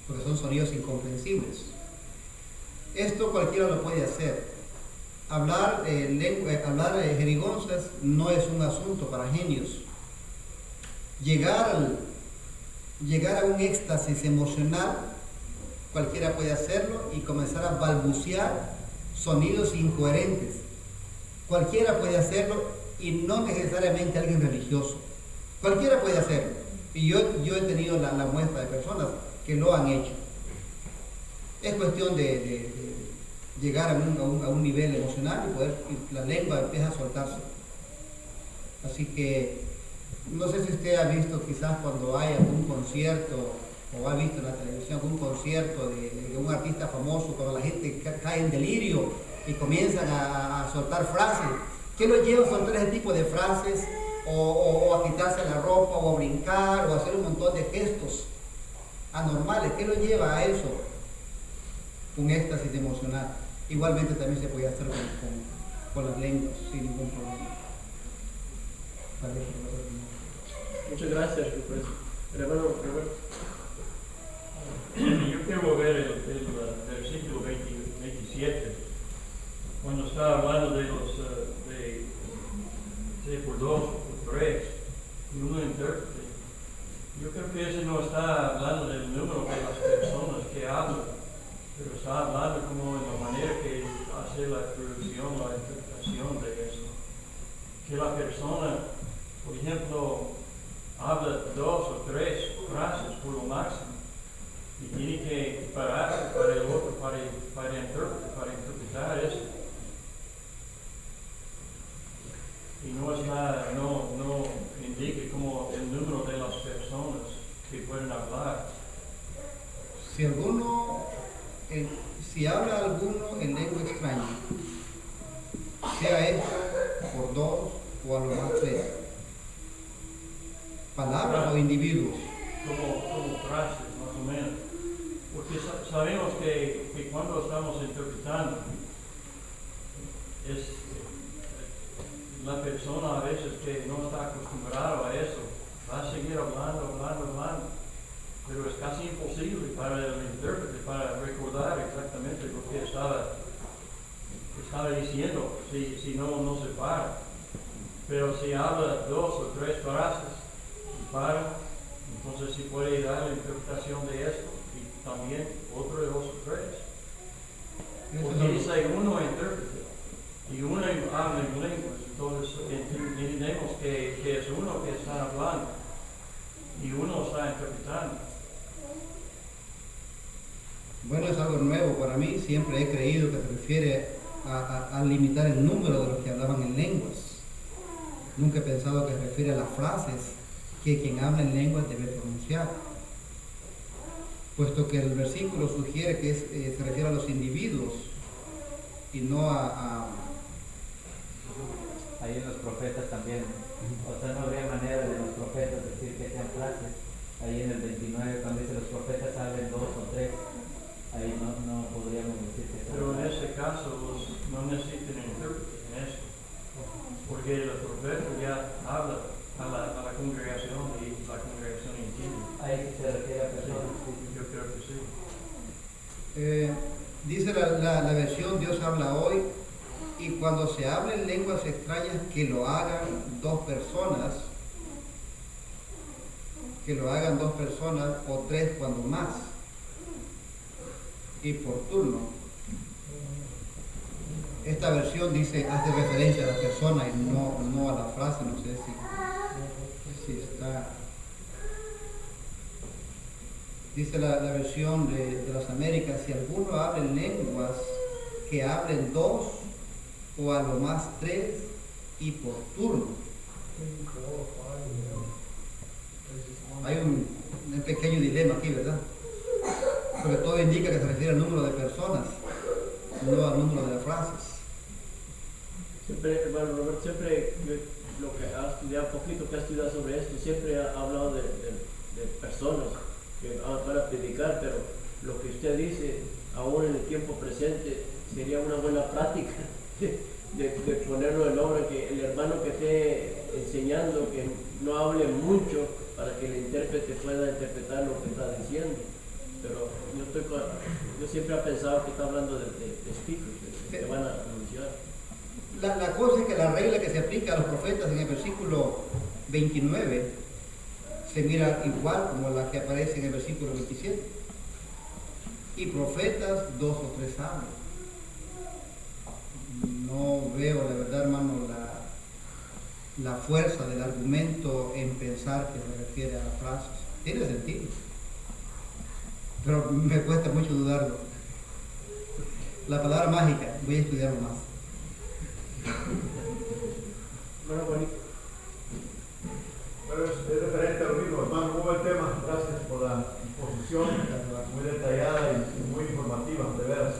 porque son sonidos incomprensibles. Esto cualquiera lo puede hacer. Hablar jerigonzas no es un asunto para genios. Llegar a un éxtasis emocional, cualquiera puede hacerlo y comenzar a balbucear sonidos incoherentes. Cualquiera puede hacerlo y no necesariamente alguien religioso. Cualquiera puede hacerlo. Y yo he tenido la muestra de personas que lo han hecho. Es cuestión de llegar a un nivel emocional y la lengua empieza a soltarse. Así que no sé si usted ha visto quizás cuando hay algún concierto o ha visto en la televisión algún concierto de un artista famoso, cuando la gente cae en delirio y comienzan a soltar frases. ¿Qué los lleva a soltar ese tipo de frases? O a quitarse la ropa, o a brincar, o a hacer un montón de gestos anormales. ¿Qué lo lleva a eso? Un éxtasis emocional. Igualmente también se puede hacer con las lenguas sin ningún problema. Muchas gracias por eso. Hermano Roberto. Yo quiero ver el versículo 27, cuando está hablando de los, por dos o por tres, y uno intérprete. Yo creo que ese no está hablando del número de las personas que hablan, pero está hablando como en la manera que hace la traducción, la interpretación de eso. Que la persona, por ejemplo, habla 2 o 3 frases por lo máximo, y tiene que pararse para el otro, para interpretar eso. Y no es nada, no indica como el número de las personas que pueden hablar. Si habla alguno en lengua extraña, sea esto por 2 o a lo más 3, palabras o individuos. Como frases, más o menos. Porque sabemos que cuando estamos interpretando, la persona a veces que no está acostumbrada a eso, va a seguir hablando, pero es casi imposible para el intérprete para recordar exactamente lo que estaba diciendo, si no se para. Pero si habla 2 o 3 frases y para, entonces sí puede dar la interpretación de esto y también otro de 2 o 3. Porque dice uno intérprete y uno habla en lenguas, entonces entendemos que es uno que está hablando y uno está interpretando. Bueno, es algo nuevo para mí. Siempre he creído que se refiere a limitar el número de los que hablaban en lenguas. Nunca he pensado que se refiere a las frases que quien habla en lenguas debe pronunciar, puesto que el versículo sugiere que se refiere a los individuos y no Ahí en los profetas también, o sea, no habría manera de los profetas decir que sean frases. Ahí en el 29, cuando dice los profetas hablen 2 o 3, ahí no podríamos decir que sean Pero en frases. ese caso no necesitan intérprete en eso, porque el profeta ya habla a la congregación y la congregación entiende. Ahí sí se refiere a personas. Sí, yo creo que sí. dice la versión Dios habla hoy, y cuando se habla en lenguas extrañas que lo hagan 2 personas, o 3 cuando más, y por turno. Esta versión hace referencia a la persona y no a la frase. No sé si está. Dice la versión de las Américas: si alguno habla en lenguas, que hablen 2 o a lo más 3 y por turno. Hay un pequeño dilema aquí, ¿verdad? Sobre todo indica que se refiere al número de personas, no al número de frases. Siempre, hermano Robert, siempre lo que ha estudiado, poquito que ha estudiado sobre esto, siempre ha hablado de personas que van a predicar, pero lo que usted dice, aún en el tiempo presente, sería una buena práctica de ponerlo en obra, que el hermano que esté enseñando, que no hable mucho para que el intérprete pueda interpretar lo que está diciendo. Pero yo siempre he pensado que está hablando de speakers, que van a anunciar. La cosa es que la regla que se aplica a los profetas en el versículo 29 se mira igual como la que aparece en el versículo 27. Y profetas 2 o 3 hablan. No veo, la verdad, hermano, la fuerza del argumento en pensar que se refiere a las frases. Tiene sentido, pero me cuesta mucho dudarlo. La palabra mágica, voy a estudiarlo más. Bueno, bonito. Bueno, es referente a lo mismo, hermano, muy buen tema. Gracias por la exposición, muy detallada y muy informativa, de veras.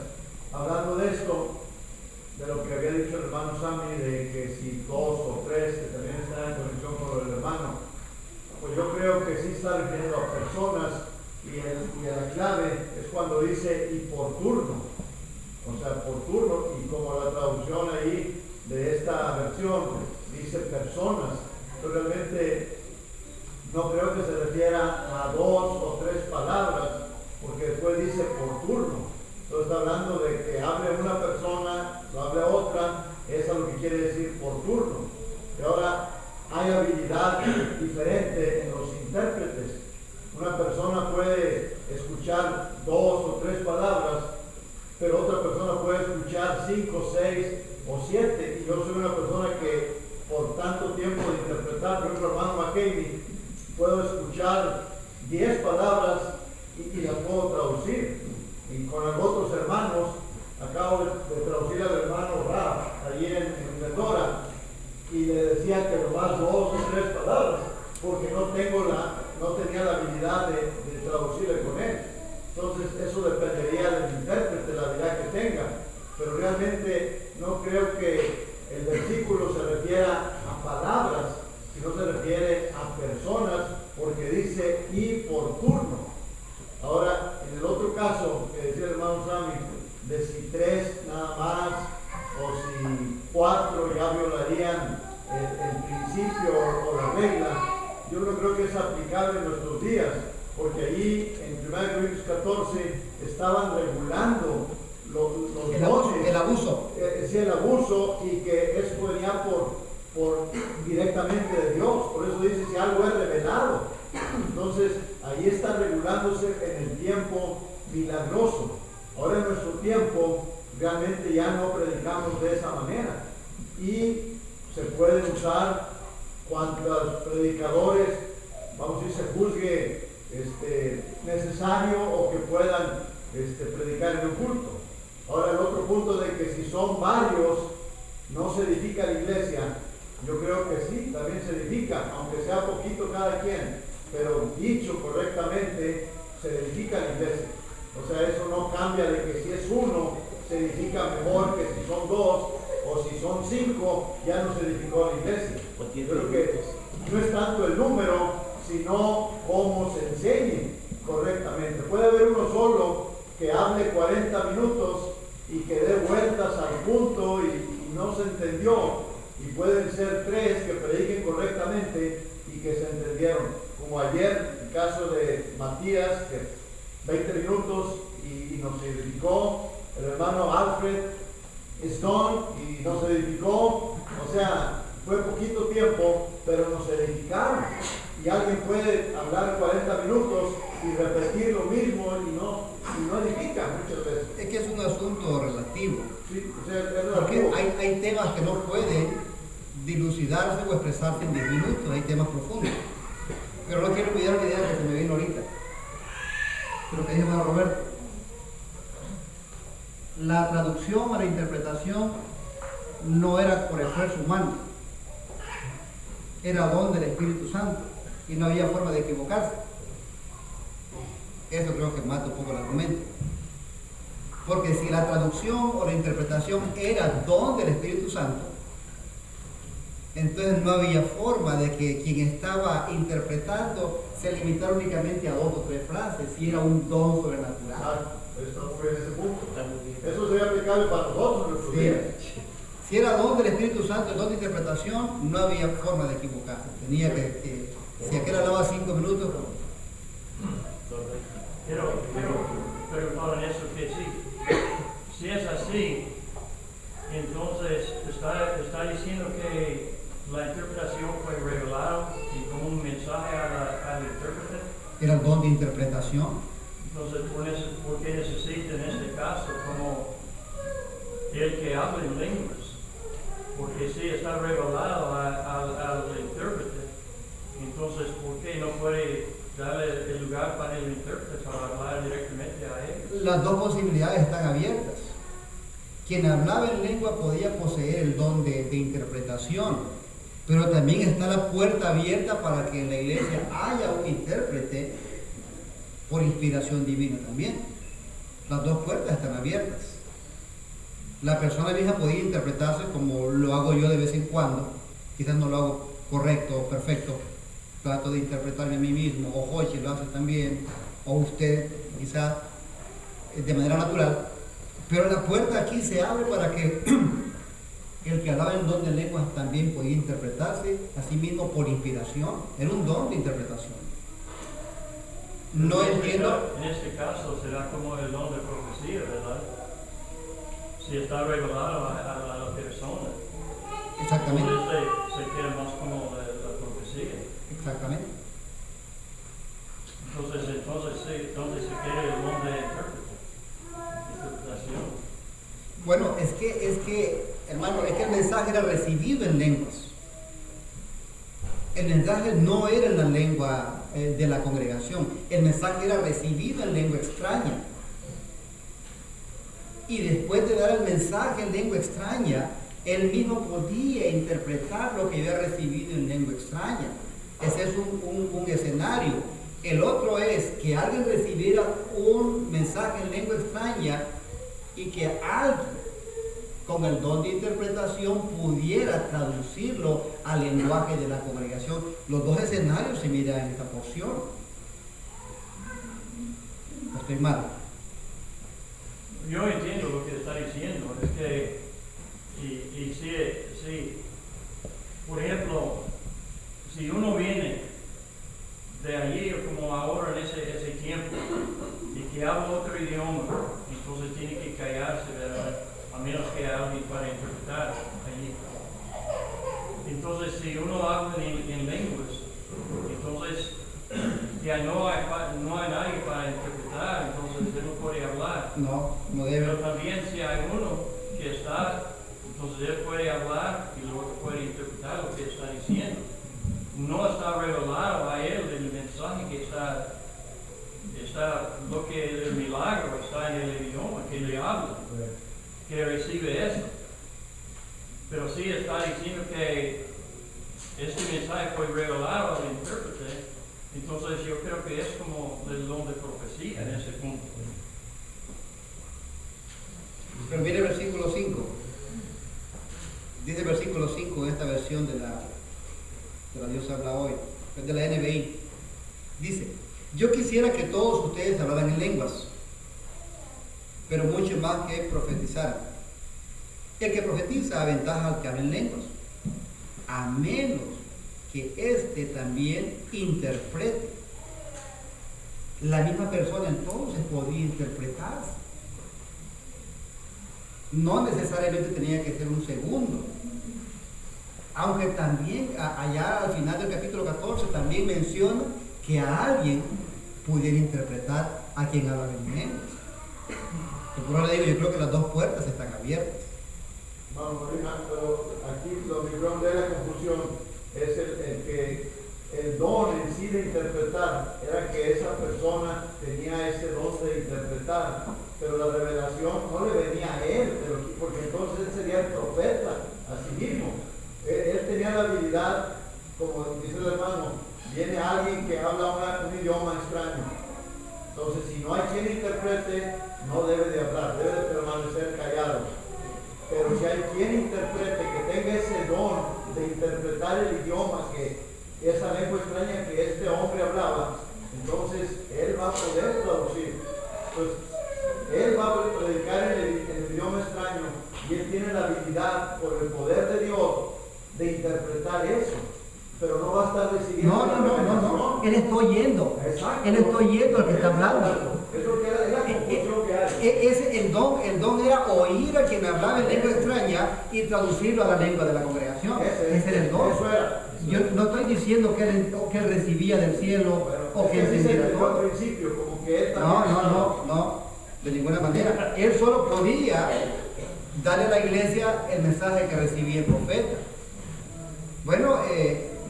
Hablando de esto, de lo que había dicho el hermano Sammy, de que si 2 o 3, que también está en conexión con el hermano, pues yo creo que sí está refiriendo a personas, y la clave es cuando dice y por turno, o sea, por turno, y como la traducción ahí de traducción dice personas, pero realmente no creo que se refiera a 2 o 3 palabras, porque después dice por turno. Entonces está hablando de que hable una persona, lo hable otra, eso es lo que quiere decir por turno. Y ahora hay habilidad diferente en los intérpretes. Una persona puede escuchar 2 o 3 palabras, pero otra persona puede escuchar 5, 6 o 7. Y yo soy una persona que por tanto tiempo de interpretar, por ejemplo, hermano McKinney, puedo escuchar 10 palabras y las puedo traducir. Y con los otros hermanos, acabo de traducir al hermano Raf, allí en Medora, y le decía que nomás 2 o 3 palabras, porque no tenía la habilidad de traducirle con él. Entonces eso dependería del intérprete, la habilidad que tenga. Pero realmente no creo que el versículo se refiera a palabras, sino se refiere a personas, porque dice y por turno. Ahora, en el otro caso que decía el hermano Sammy, de si 3 nada más o si 4 ya violarían el principio o la regla, yo no creo que es aplicable en nuestros días, porque allí en 1 Corintios 14 estaban regulando los dones, el abuso. Sí, el abuso, y que eso venía por directamente de Dios. Por eso dice si algo es revelado. Entonces ahí está regulándose en el tiempo milagroso. Ahora en nuestro tiempo realmente ya no predicamos de esa manera, y se pueden usar cuantos predicadores, vamos a decir, se juzgue necesario o que puedan predicar en un culto. Ahora el otro punto de que si son varios no se edifica la iglesia, yo creo que sí, también se edifica, aunque sea poquito cada quien, pero dicho correctamente se edifica la iglesia. O sea, eso no cambia de que si es uno se edifica mejor que si son 2, o si son 5 ya no se edificó la iglesia. Yo creo que no es tanto el número, sino cómo se enseñe correctamente. Puede haber uno solo que hable 40 minutos y que dé vueltas al punto y no se entendió, y pueden ser 3 que prediquen correctamente y que se entendieron, como ayer el caso de Matías, que 20 minutos y nos edificó, el hermano Alfred Stone y nos edificó. O sea, fue poquito tiempo, pero nos edificaron. Y alguien puede hablar 40 minutos y repetir lo mismo y no edifica muchas veces. Es que es un asunto relativo. Sí, o sea, es Porque relativo. hay temas que no pueden dilucidarse o expresarse en 10 minutos, hay temas profundos. Pero no quiero olvidar la idea que se me vino ahorita. Pero que dijo hermano Roberto. La traducción o la interpretación no era por esfuerzo humano, era don del Espíritu Santo y no había forma de equivocarse. Eso creo que mata un poco el argumento. Porque si la traducción o la interpretación era don del Espíritu Santo, entonces no había forma de que quien estaba interpretando se limitara únicamente a 2 o 3 frases, si era un don sobrenatural. Exacto, estamos en ese punto. Eso sería aplicable para nosotros en nuestros Sí. días. Si era don del Espíritu Santo, don de interpretación, no había forma de equivocarse. Tenía que si aquel hablaba 5 minutos, Quiero preguntar en eso que si es así, entonces está diciendo que la interpretación fue revelada y como un mensaje al intérprete. era el don de interpretación. Entonces, ¿por qué necesita en este caso como el que habla en lenguas? Porque si está revelado al intérprete, entonces ¿por qué no puede darle el lugar para el intérprete para hablar directamente a él? Las dos posibilidades están abiertas. Quien hablaba en lengua podía poseer el don de interpretación, pero también está la puerta abierta para que en la iglesia haya un intérprete por inspiración divina también. Las dos puertas están abiertas. La persona vieja podía interpretarse como lo hago yo de vez en cuando, quizás no lo hago correcto o perfecto, trato de interpretarme a mí mismo, o Jochi lo hace también, o usted quizás de manera natural, pero la puerta aquí se abre para que El que hablaba en don de lenguas también podía interpretarse a sí mismo por inspiración. Era un don de interpretación. No entiendo. En este caso será como el don de profecía, ¿verdad? Si está revelado a la persona. Exactamente. Entonces se queda más como la profecía. Exactamente. Entonces se queda el don de interpretación. Bueno, es que, hermano, es que el mensaje era recibido en lenguas. El mensaje no era en la lengua de la congregación. El mensaje era recibido en lengua extraña. Y después de dar el mensaje en lengua extraña, él mismo podía interpretar lo que había recibido en lengua extraña. Ese es un escenario. El otro es que alguien recibiera un mensaje en lengua extraña y que alguien con el don de interpretación pudiera traducirlo al lenguaje de la congregación. Los dos escenarios se miran en esta porción. No estoy mal. Yo entiendo lo que está diciendo. Es que, y sí, por ejemplo, si uno viene de allí como ahora en ese tiempo y que habla otro idioma, entonces tiene que callarse, ¿verdad? A menos que alguien para interpretar allí. Entonces, si uno habla en lenguas, entonces ya no hay nadie para interpretar, entonces él no puede hablar. No debe. Pero también si hay uno que está, entonces él puede hablar y luego puede interpretar lo que está diciendo. No está revelado a él el mensaje que está lo que el milagro está en el idioma que le habla, que recibe eso. Pero sí está diciendo que este mensaje fue revelado al intérprete, entonces yo creo que es como el don de profecía en ese punto. Pero mire el versículo 5. Dice el versículo 5 en esta versión de la Dios habla hoy, de la NBI. Dice: yo quisiera que todos ustedes hablaran en lenguas, pero mucho más que profetizaran. El que profetiza aventaja al que habla en lenguas, a menos que éste también interprete. La misma persona entonces podía interpretarse. No necesariamente tenía que ser un segundo. Aunque también allá al final del capítulo 14 también menciona que a alguien pudiera interpretar a quien habla en lenguas. Por eso le digo, yo creo que las dos puertas están abiertas. Vamos, pero aquí lo que de la confusión es el que el don en sí de interpretar era que esa persona tenía ese don de interpretar, pero la revelación no le venía a él, porque entonces él sería el profeta a sí mismo. Él tenía la habilidad, como dice el hermano, viene alguien que habla un idioma extraño. Entonces, si no hay quien interprete, no debe de hablar, debe de permanecer callado. Pero si hay quien interprete, que tenga ese don de interpretar el idioma, que esa lengua extraña que este hombre hablaba, entonces él va a poder traducir. Pues él va a predicar en el idioma extraño y él tiene la habilidad, por el poder de Dios, de interpretar eso, pero no va a estar recibiendo No. Él está oyendo. Exacto. Él está oyendo al que está hablando. Es lo que es la confusión que hay. El don era oír a quien hablaba en lengua extraña y traducirlo a la lengua de la congregación. Ese era el don. Eso era. Yo no estoy diciendo que él recibía del cielo o que entendiera al todo. principio, como que él también. No, de ninguna manera. Él solo podía darle a la iglesia el mensaje que recibía el profeta. Bueno,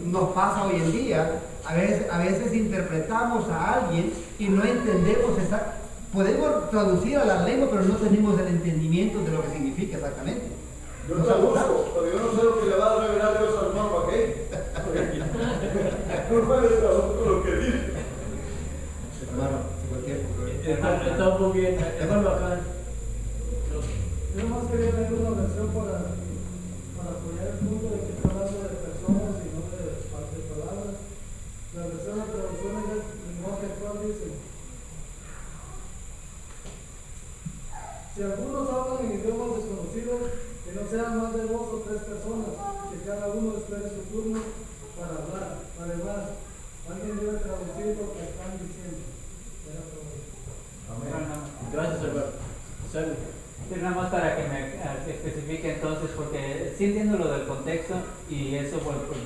nos pasa hoy en día, a veces interpretamos a alguien y no entendemos podemos traducir a la lengua, pero no tenemos el entendimiento de lo que significa exactamente. Yo traduzco, pero yo no sé lo que le va a revelar Dios al hermano aquel. No me traduzco lo que dice. Hermano, cualquier Estamos bien, hermano acá. Yo nomás quería leer una versión para apoyar el punto de que está hablando de personas y no de palabras. La versión de traducción del lenguaje actual dice: si algunos hablan en idiomas desconocidos, que no sean más de 2 o 3 especifica entonces, porque sí entiendo lo del contexto y eso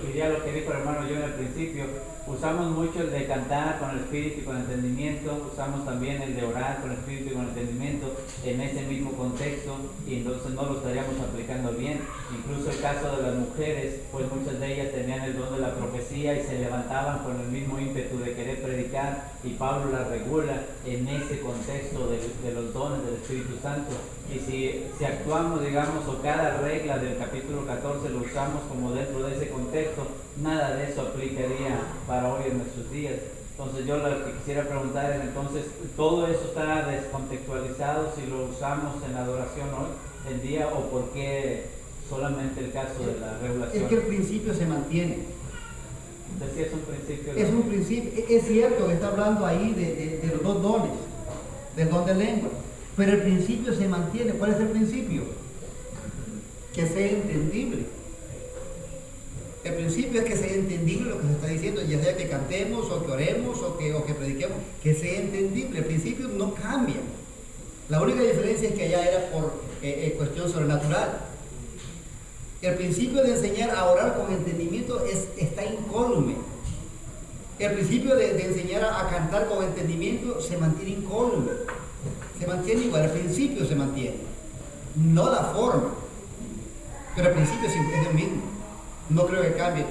diría lo que dijo el hermano yo en el principio. Usamos mucho el de cantar con el espíritu y con entendimiento, usamos también el de orar con el espíritu y con entendimiento en ese mismo contexto, y entonces no lo estaríamos aplicando bien. Incluso el caso de las mujeres, pues muchas de ellas tenían el don de la profecía y se levantaban con el mismo ímpetu de querer predicar, y Pablo las regula en ese contexto de los dones del Espíritu Santo. Y si actuamos, digamos, o cada regla del capítulo 14 lo usamos como dentro de ese contexto, nada de eso aplicaría para hoy en nuestros días. Entonces yo lo que quisiera preguntar es, entonces, ¿todo eso está descontextualizado si lo usamos en la adoración hoy en día, o por qué solamente el caso de la regulación? Es que el principio se mantiene. Entonces es un principio. Es un principio. Es cierto que está hablando ahí de los dos dones, del don de lengua, pero el principio se mantiene. ¿Cuál es el principio? Que sea entendible. El principio es que sea entendible lo que se está diciendo, ya sea que cantemos o que oremos o que prediquemos, que sea entendible. El principio no cambia. La única diferencia es que allá era por cuestión sobrenatural. El principio de enseñar a orar con entendimiento está incólume. El principio de enseñar a cantar con entendimiento se mantiene incólume. Se mantiene igual, el principio se mantiene. No la forma, pero el principio es el mismo. No creo que cambie.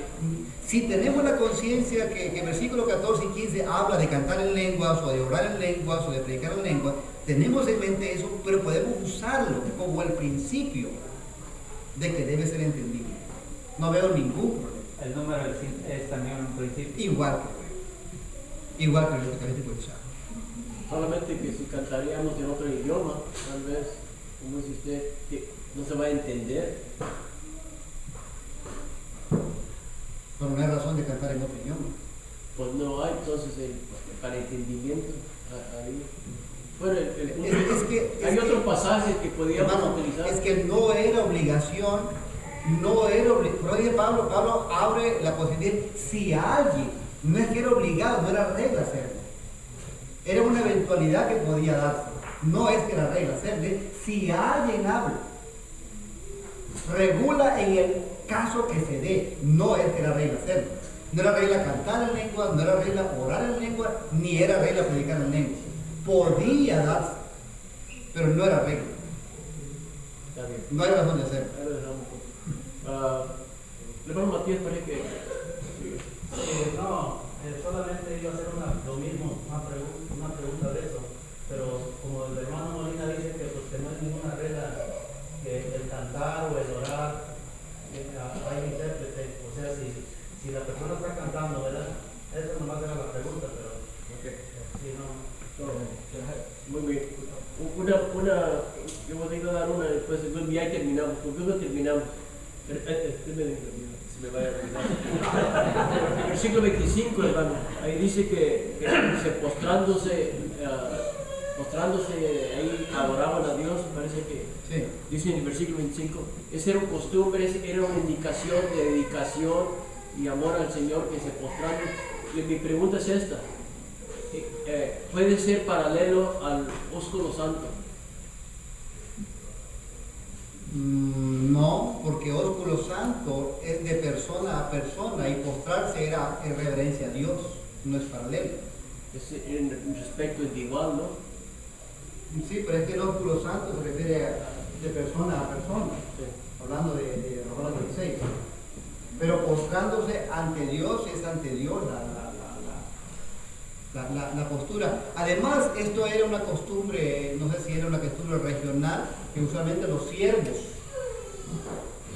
Si tenemos la conciencia que el versículo 14 y 15 habla de cantar en lenguas o de orar en lenguas o de predicar en lenguas, tenemos en mente eso, pero podemos usarlo como el principio de que debe ser entendible. No veo ningún problema. El número es también un principio. Igual que el eucarístico de Chavo. Solamente que si cantaríamos en otro idioma, tal vez, como dice usted, que no se va a entender. Pero no hay razón de cantar en otro idioma. Pues no hay entonces para entendimiento ahí. Bueno, hay otro pasaje que podíamos utilizar. Es que no era obligación, pero dice Pablo abre la posibilidad, si alguien, no es que era obligado, no era regla hacerlo, era una eventualidad que podía darse, no es que era regla hacerlo, si alguien habla, regula en el caso que se dé, no es que era regla hacerlo, no era regla cantar en lengua, no era regla orar en lengua, ni era regla predicar en lengua. Podía darse, pero no era regla. Está bien. No hay razón de hacerlo. Ahí lo dejamos. El hermano Matías parece que... solamente iba a hacer lo mismo, una pregunta de eso, pero como el hermano Molina dice que no hay ninguna regla que el cantar o el orar hay intérprete, o sea, si la persona está cantando, ¿verdad? Eso nomás era la pregunta, pero si no... Muy bien. Yo voy a dar una después, ya terminamos. ¿Por qué no terminamos? Se me vaya a olvidar. El versículo 25, hermano, ahí dice que postrándose ahí adoraban a Dios, parece que Sí. dice en el versículo 25, esa era una costumbre, era una indicación de dedicación y amor al Señor, que se postrando. Y mi pregunta es esta. ¿Puede ser paralelo al ósculo santo? No, porque ósculo santo es de persona a persona y postrarse era en reverencia a Dios, no es paralelo. En respecto es igual, ¿no? Sí, pero es que el ósculo santo se refiere de persona a persona, Sí. hablando de Romanos 16. Pero postrándose ante Dios es ante Dios la postura. Además, esto era una costumbre, no sé si era una costumbre regional, que usualmente los siervos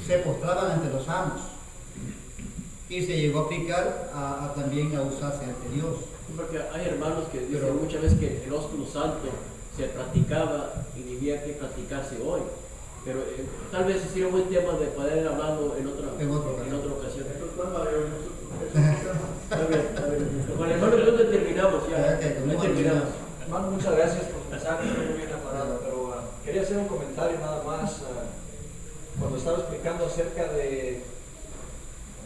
se postraban ante los amos. Y se llegó a aplicar también a usarse ante Dios. Porque hay hermanos que dicen muchas veces que el ósculo santo se practicaba y debía que practicarse hoy. Pero tal vez sería un buen tema de poder hablarlo en otra ocasión. Con el hermano, ¿dónde terminamos ya? ¿Dónde terminamos? Hermano, muchas gracias por pensar que estoy muy bien aclarado, pero quería hacer un comentario nada más. Cuando estaba explicando acerca de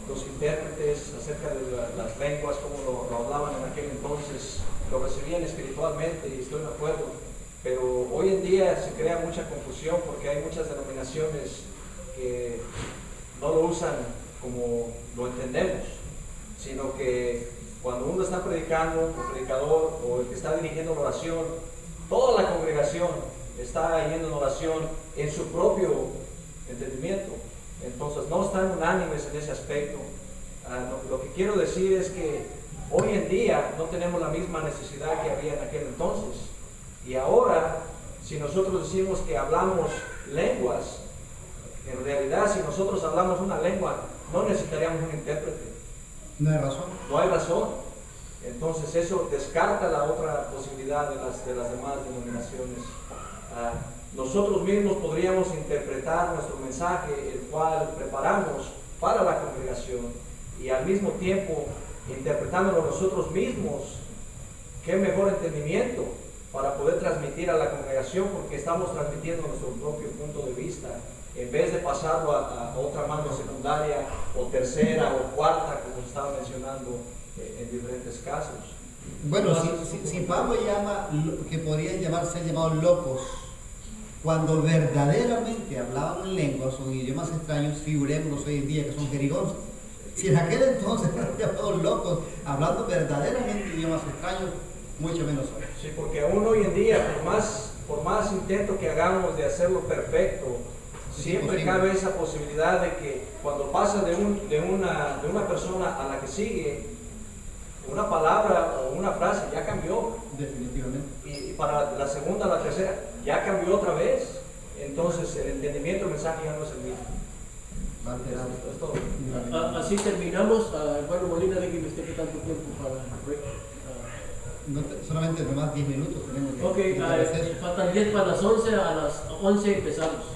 los intérpretes, acerca de las lenguas, cómo lo hablaban en aquel entonces, lo recibían espiritualmente y estoy de acuerdo, pero hoy en día se crea mucha confusión porque hay muchas denominaciones que no lo usan como lo entendemos, sino que cuando uno está predicando, el predicador o el que está dirigiendo la oración, toda la congregación está yendo en oración en su propio entendimiento. Entonces no están unánimes en ese aspecto. Lo que quiero decir es que hoy en día no tenemos la misma necesidad que había en aquel entonces. Y ahora, si nosotros decimos que hablamos lenguas, en realidad si nosotros hablamos una lengua, no necesitaríamos un intérprete. No hay razón. No hay razón. Entonces eso descarta la otra posibilidad de las demás denominaciones. Nosotros mismos podríamos interpretar nuestro mensaje, el cual preparamos para la congregación, y al mismo tiempo interpretándolo nosotros mismos. Qué mejor entendimiento para poder transmitir a la congregación, porque estamos transmitiendo nuestro propio punto de vista, en vez de pasarlo a otra mano secundaria o tercera o cuarta, como se estaba mencionando en diferentes casos. Bueno, si Pablo llama, que podrían ser llamados locos, cuando verdaderamente hablaban en lenguas o en idiomas extraños, figurémonos hoy en día que son jerigonzas. Si en aquel entonces eran llamados locos, hablando verdaderamente idiomas extraños, mucho menos hoy. Sí, porque aún hoy en día, por más intento que hagamos de hacerlo perfecto, siempre cabe esa posibilidad de que cuando pasa de una persona a la que sigue, una palabra o una frase ya cambió. Definitivamente. Y para la segunda o la tercera ya cambió otra vez. Entonces el entendimiento del mensaje ya no es el mismo. Es todo. Así terminamos. Hermano Molina, déjeme usted tanto tiempo para el break. Solamente nomás 10 minutos tenemos que faltan 10 para las 11, a las 11 empezamos.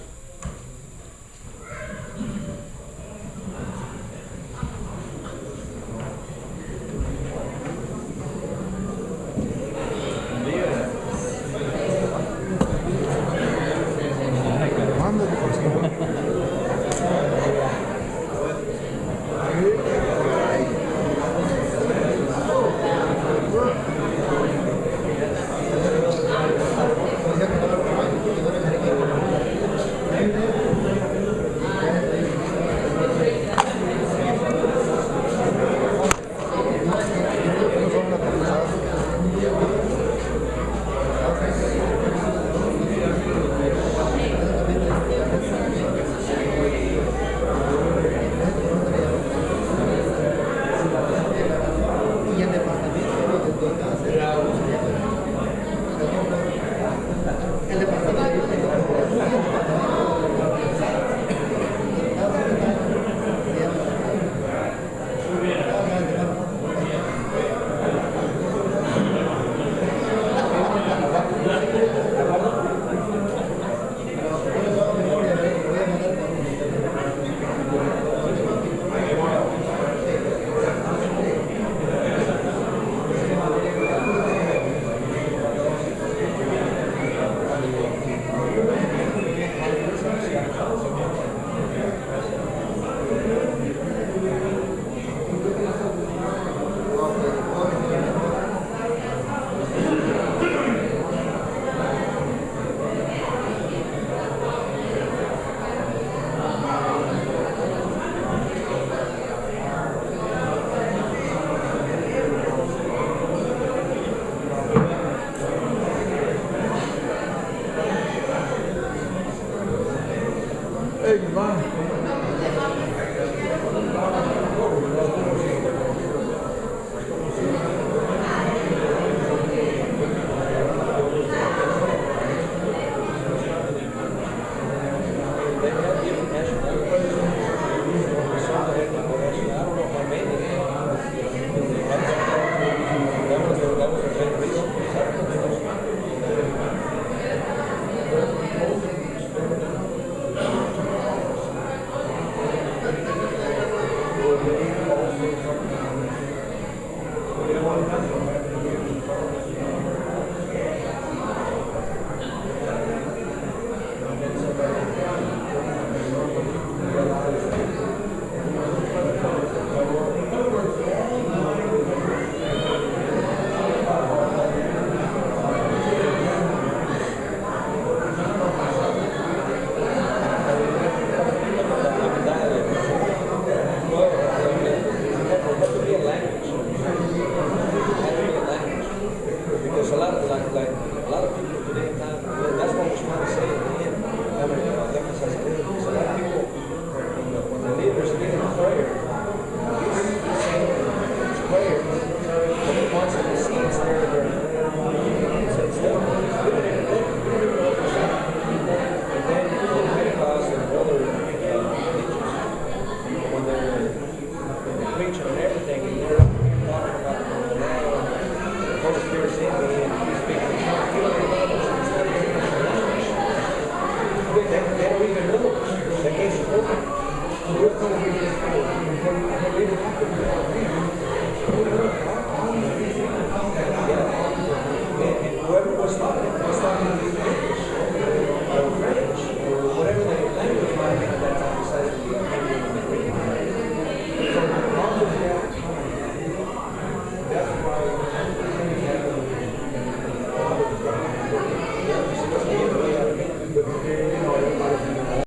Hey, Iván.